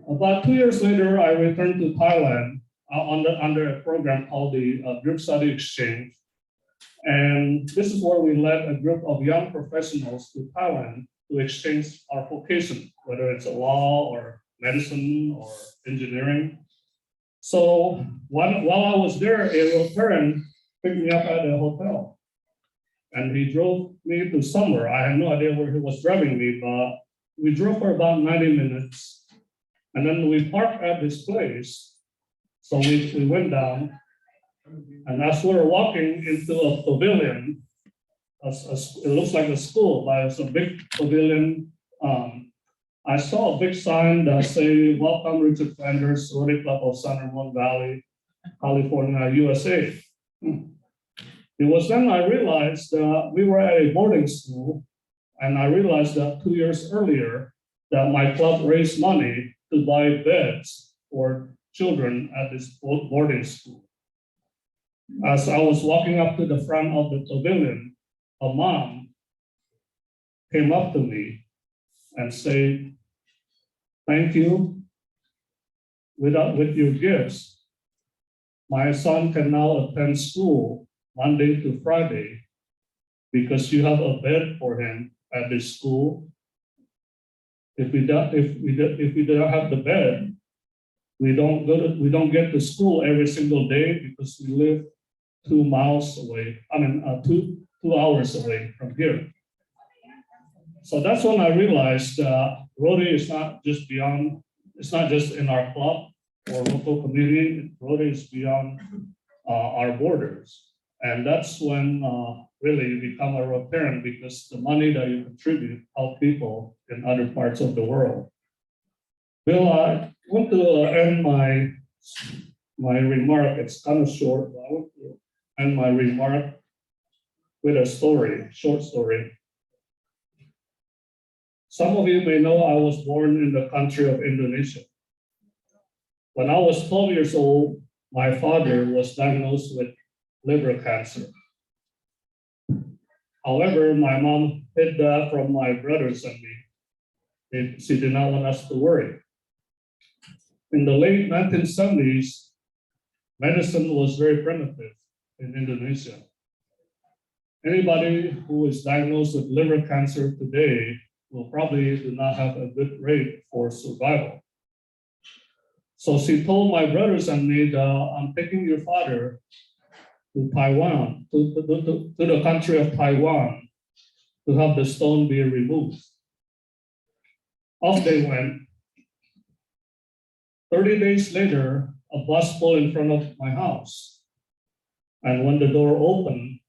About 2 years later, I returned to Thailand under a program called the Group Study Exchange. And this is where we led a group of young professionals to Thailand to exchange our vocation, whether it's a law or medicine or engineering. So while I was there, a Rotarian picked me up at the hotel. And he drove me to somewhere. I had no idea where he was driving me, but we drove for about 90 minutes. And then we parked at this place. So we went down. And as we were walking into a pavilion, it looks like a school, but it's a big pavilion. I saw a big sign that say, "Welcome Richard Flanders, Rotary Club of San Ramon Valley, California, USA." It was then I realized that we were at a boarding school, and I realized that 2 years earlier that my club raised money to buy beds for children at this boarding school. As I was walking up to the front of the pavilion, a mom came up to me and said, "Thank you. With your gifts, my son can now attend school Monday to Friday because you have a bed for him at this school. If we don't have the bed, we don't get to school every single day because we live 2 miles away. I mean, 2 hours away from here." So that's when I realized Rotary is not just beyond, it's not just in our club or local community. Rotary is beyond our borders. And that's when really you become a Rotarian, because the money that you contribute help people in other parts of the world. Bill, I want to end my remark. It's kind of short, but I want to end my remark with a story, short story. Some of you may know I was born in the country of Indonesia. When I was 12 years old, my father was diagnosed with liver cancer. However, my mom hid that from my brothers and me. She did not want us to worry. In the late 1970s, medicine was very primitive in Indonesia. Anybody who is diagnosed with liver cancer today will probably do not have a good rate for survival. So she told my brothers and me that I'm taking your father to Taiwan, to the country of Taiwan, to have the stone be removed. Off they went. 30 days later, a bus pulled in front of my house. And when the door opened,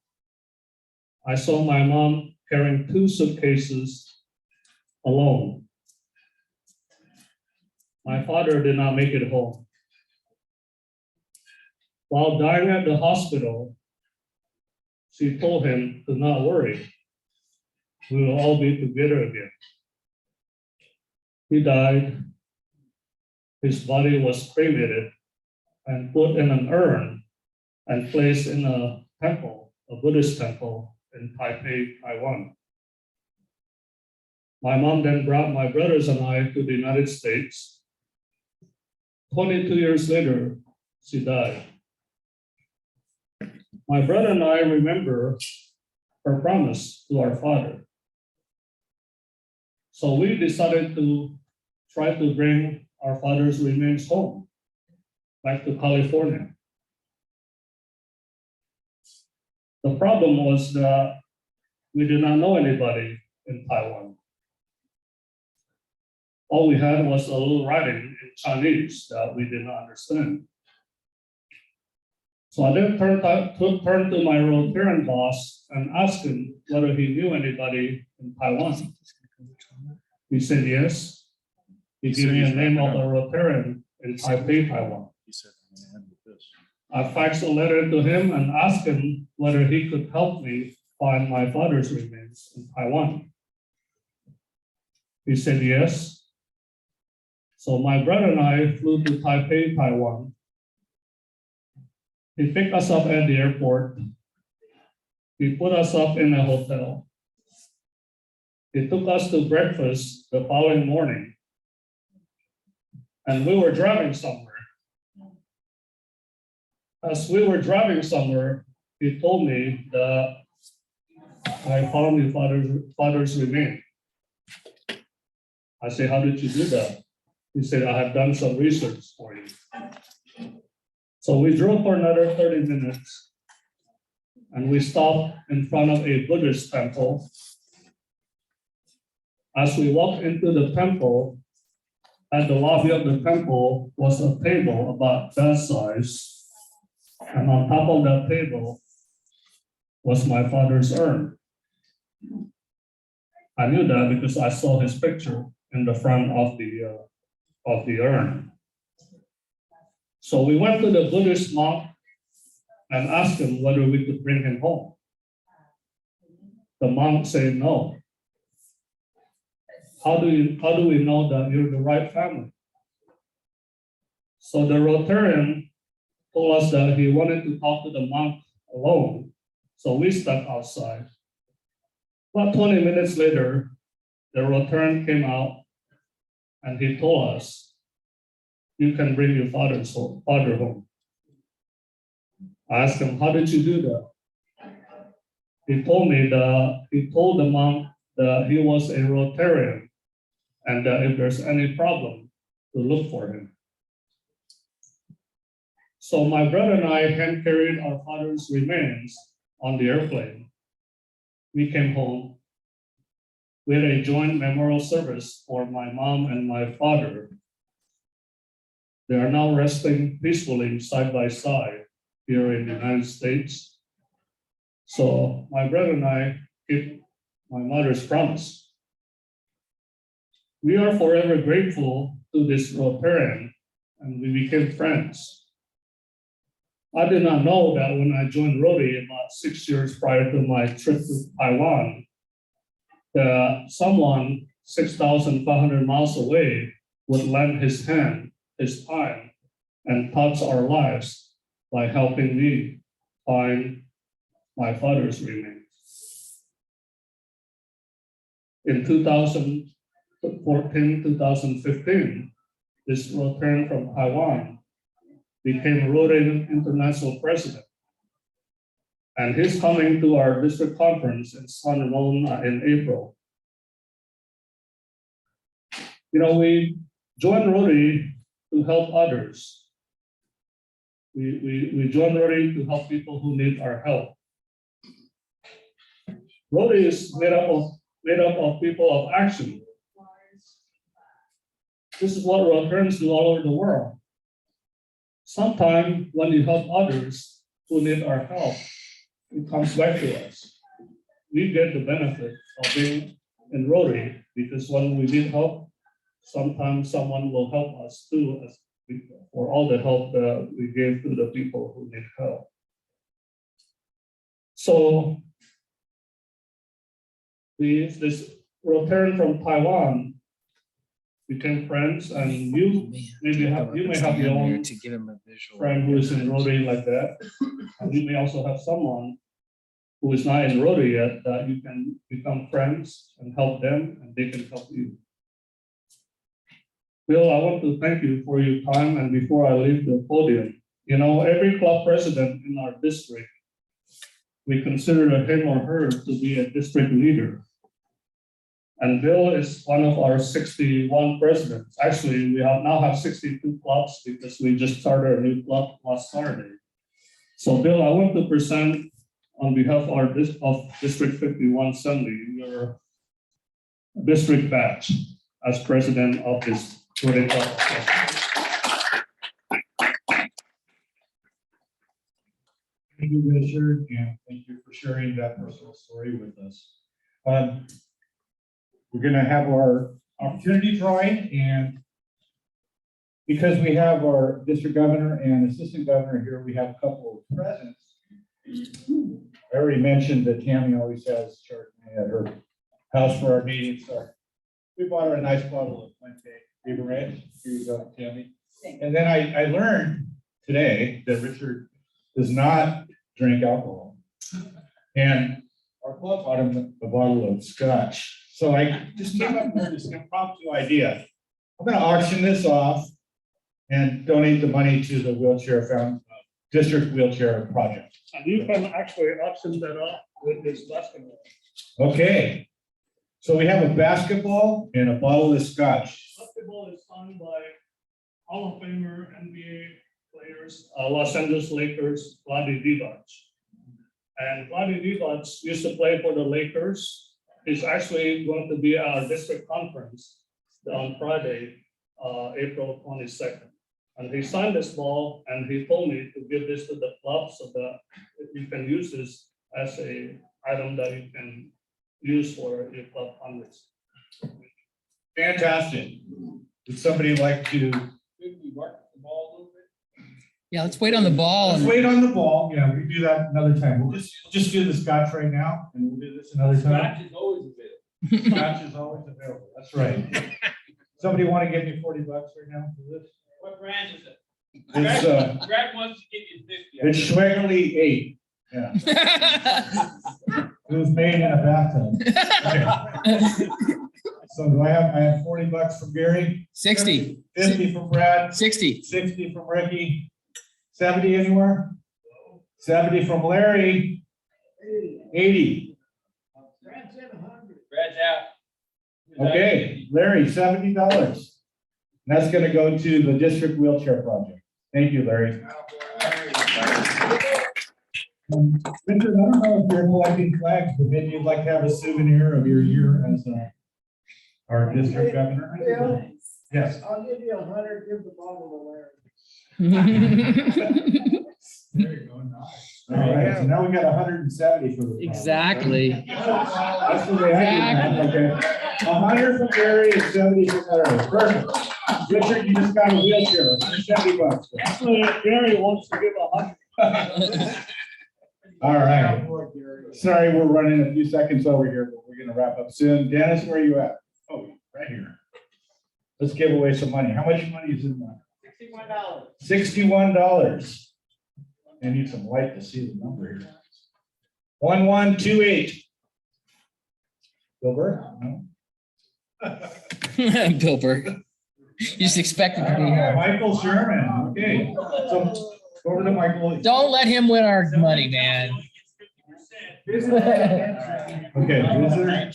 I saw my mom carrying 2 suitcases alone. My father did not make it home. While dying at the hospital, she told him to not worry. We will all be together again. He died. His body was cremated and put in an urn and placed in a temple, a Buddhist temple in Taipei, Taiwan. My mom then brought my brothers and I to the United States. 22 years later, she died. My brother and I remember her promise to our father. So we decided to try to bring our father's remains home, back to California. The problem was that we did not know anybody in Taiwan. All we had was a little writing in Chinese that we did not understand. So I then turned to my Rotarian boss and asked him whether he knew anybody in Taiwan. He said yes. He gave me a name of a Rotarian in Taipei, Taiwan. I faxed a letter to him and asked him whether he could help me find my father's remains in Taiwan. He said yes. So my brother and I flew to Taipei, Taiwan. He picked us up at the airport. He put us up in a hotel. He took us to breakfast the following morning. And we were driving somewhere. As we were driving somewhere, he told me that I found your father's remains. I said, "How did you do that?" He said, "I have done some research for you." So we drove for another 30 minutes. and we stopped in front of a Buddhist temple. As we walked into the temple, at the lobby of the temple was a table about that size. And on top of that table was my father's urn. I knew that because I saw his picture in the front of the urn. So we went to the Buddhist monk and asked him whether we could bring him home. The monk said no. How do we know that you're the right family? So the Rotarian told us that he wanted to talk to the monk alone. So we stepped outside. About 20 minutes later, the Rotarian came out and he told us, you can bring your father home. I asked him, how did you do that? He told the monk that he was a Rotarian and that if there's any problem, to look for him. So my brother and I hand carried our father's remains on the airplane. We came home. We had a joint memorial service for my mom and my father. They are now resting peacefully side by side here in the United States. So my brother and I keep my mother's promise. We are forever grateful to this Rotarian, and we became friends. I did not know that when I joined Rotary about 6 years prior to my trip to Taiwan, that someone 6,500 miles away would lend his hand, his time, and touch our lives by helping me find my father's remains. In 2014, 2015, this Rotarian from Taiwan became Rotary International President. And he's coming to our district conference in San Ramon in April. You know, we joined Rotary to help others. We joined Rotary to help people who need our help. Rotary is made up of people of action. This is what Rotarians do all over the world. Sometimes when you help others who need our help, it comes back to us. We get the benefit of being in Rotary because when we need help, sometimes someone will help us too, for all the help that we gave to the people who need help. So this Rotarian from Taiwan became friends, and you may have your own friend who is in Rotary like that, and you may also have someone who is not in Rotary yet that you can become friends and help them, and they can help you. Bill, I want to thank you for your time, and before I leave the podium, you know, every club president in our district, we consider him or her to be a district leader. And Bill is one of our 61 presidents. Actually, we now have 62 clubs because we just started a new club last Saturday. So Bill, I want to present on behalf of District 51 Assembly, your district badge as president of this Rotary Club. Thank you, Richard, and thank you for sharing that personal story with us. We're going to have our opportunity drawing, and because we have our district governor and assistant governor here, we have a couple of presents. I already mentioned that Cami always has Chardonnay at her house for our meetings. So we bought her a nice bottle of Fuente River Ranch. Here you go, Cami. And then I learned today that Richard does not drink alcohol. And our club bought him a bottle of scotch. So I just came up with this impromptu idea. I'm going to auction this off and donate the money to the district wheelchair project. And you can actually auction that off with this basketball. Okay. So we have a basketball and a bottle of scotch. Basketball is signed by Hall of Famer NBA players, Los Angeles Lakers, Vlade Divac. And Vladdy Divac used to play for the Lakers. He's actually going to be at our district conference on Friday, April 22nd. And he signed this ball and he told me to give this to the club so that you can use this as a item that you can use for your club congress. Fantastic. Would somebody like to? Yeah, let's wait on the ball. Let's wait on the ball. Yeah, we can do that another time. We'll just do the scotch right now and we'll do this another time. Scotch is always available. Scotch is always available. That's right. Somebody want to give me $40 right now for this? What brand is it? It's, Greg wants to give you 50. It's Schwegley 8. Yeah. It was made in a bathtub. Okay. So do I have $40 from Gary? 60. 50 from Brad. 60. 60 from Ricky. 70 anywhere? 70 from Larry. 80. Brad's at 100. Brad's out. Okay, Larry, $70. That's gonna go to the district wheelchair project. Thank you, Larry. Richard, I don't know if you're collecting flags, but maybe you'd like to have a souvenir of your year as our district governor. Yes. I'll give you 100, give the bottle to Larry. There you go. Nice. All right, so now we got 170 for the. Exactly. That's the way I do it. Okay. 100 from Gary and 70 from Larry. Perfect. Richard, you just got a wheelchair, $70. Actually, Gary wants to give 100. All right. Sorry, we're running a few seconds over here, but we're gonna wrap up soon. Dennis, where are you at? Oh, right here. Let's give away some money. How much money is in that? $61. $61. I need some light to see the number here. 1128. Bill Burke? No? Bill Burke. You just expected to be here. Michael Sherman. Okay. So over to Michael. Don't let him win our money, man. Okay, visitor.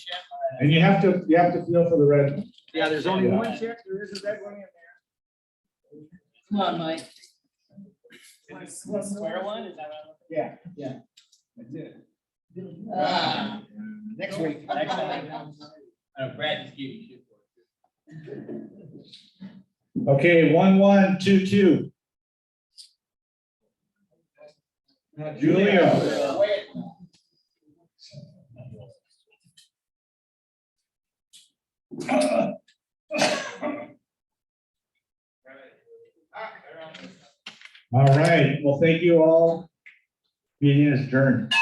And you have to feel for the red. Yeah, there's only one check. There is a red one in there. Come on, Mike. Square one, is that right? Yeah. That's it. Next week. Next time. Brad just gave you shit for it. Okay, 1122. Julio. All right, well, thank you all. Meeting is adjourned.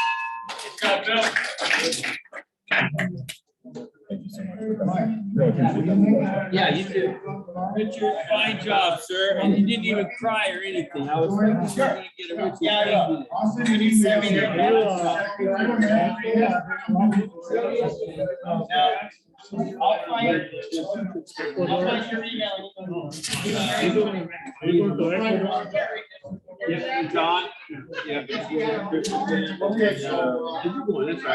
Yeah, you did. Richard, fine job, sir. And you didn't even cry or anything. I was sure going to get a Richard. Yeah. I'll find your email. Yeah, John. Yeah. Okay.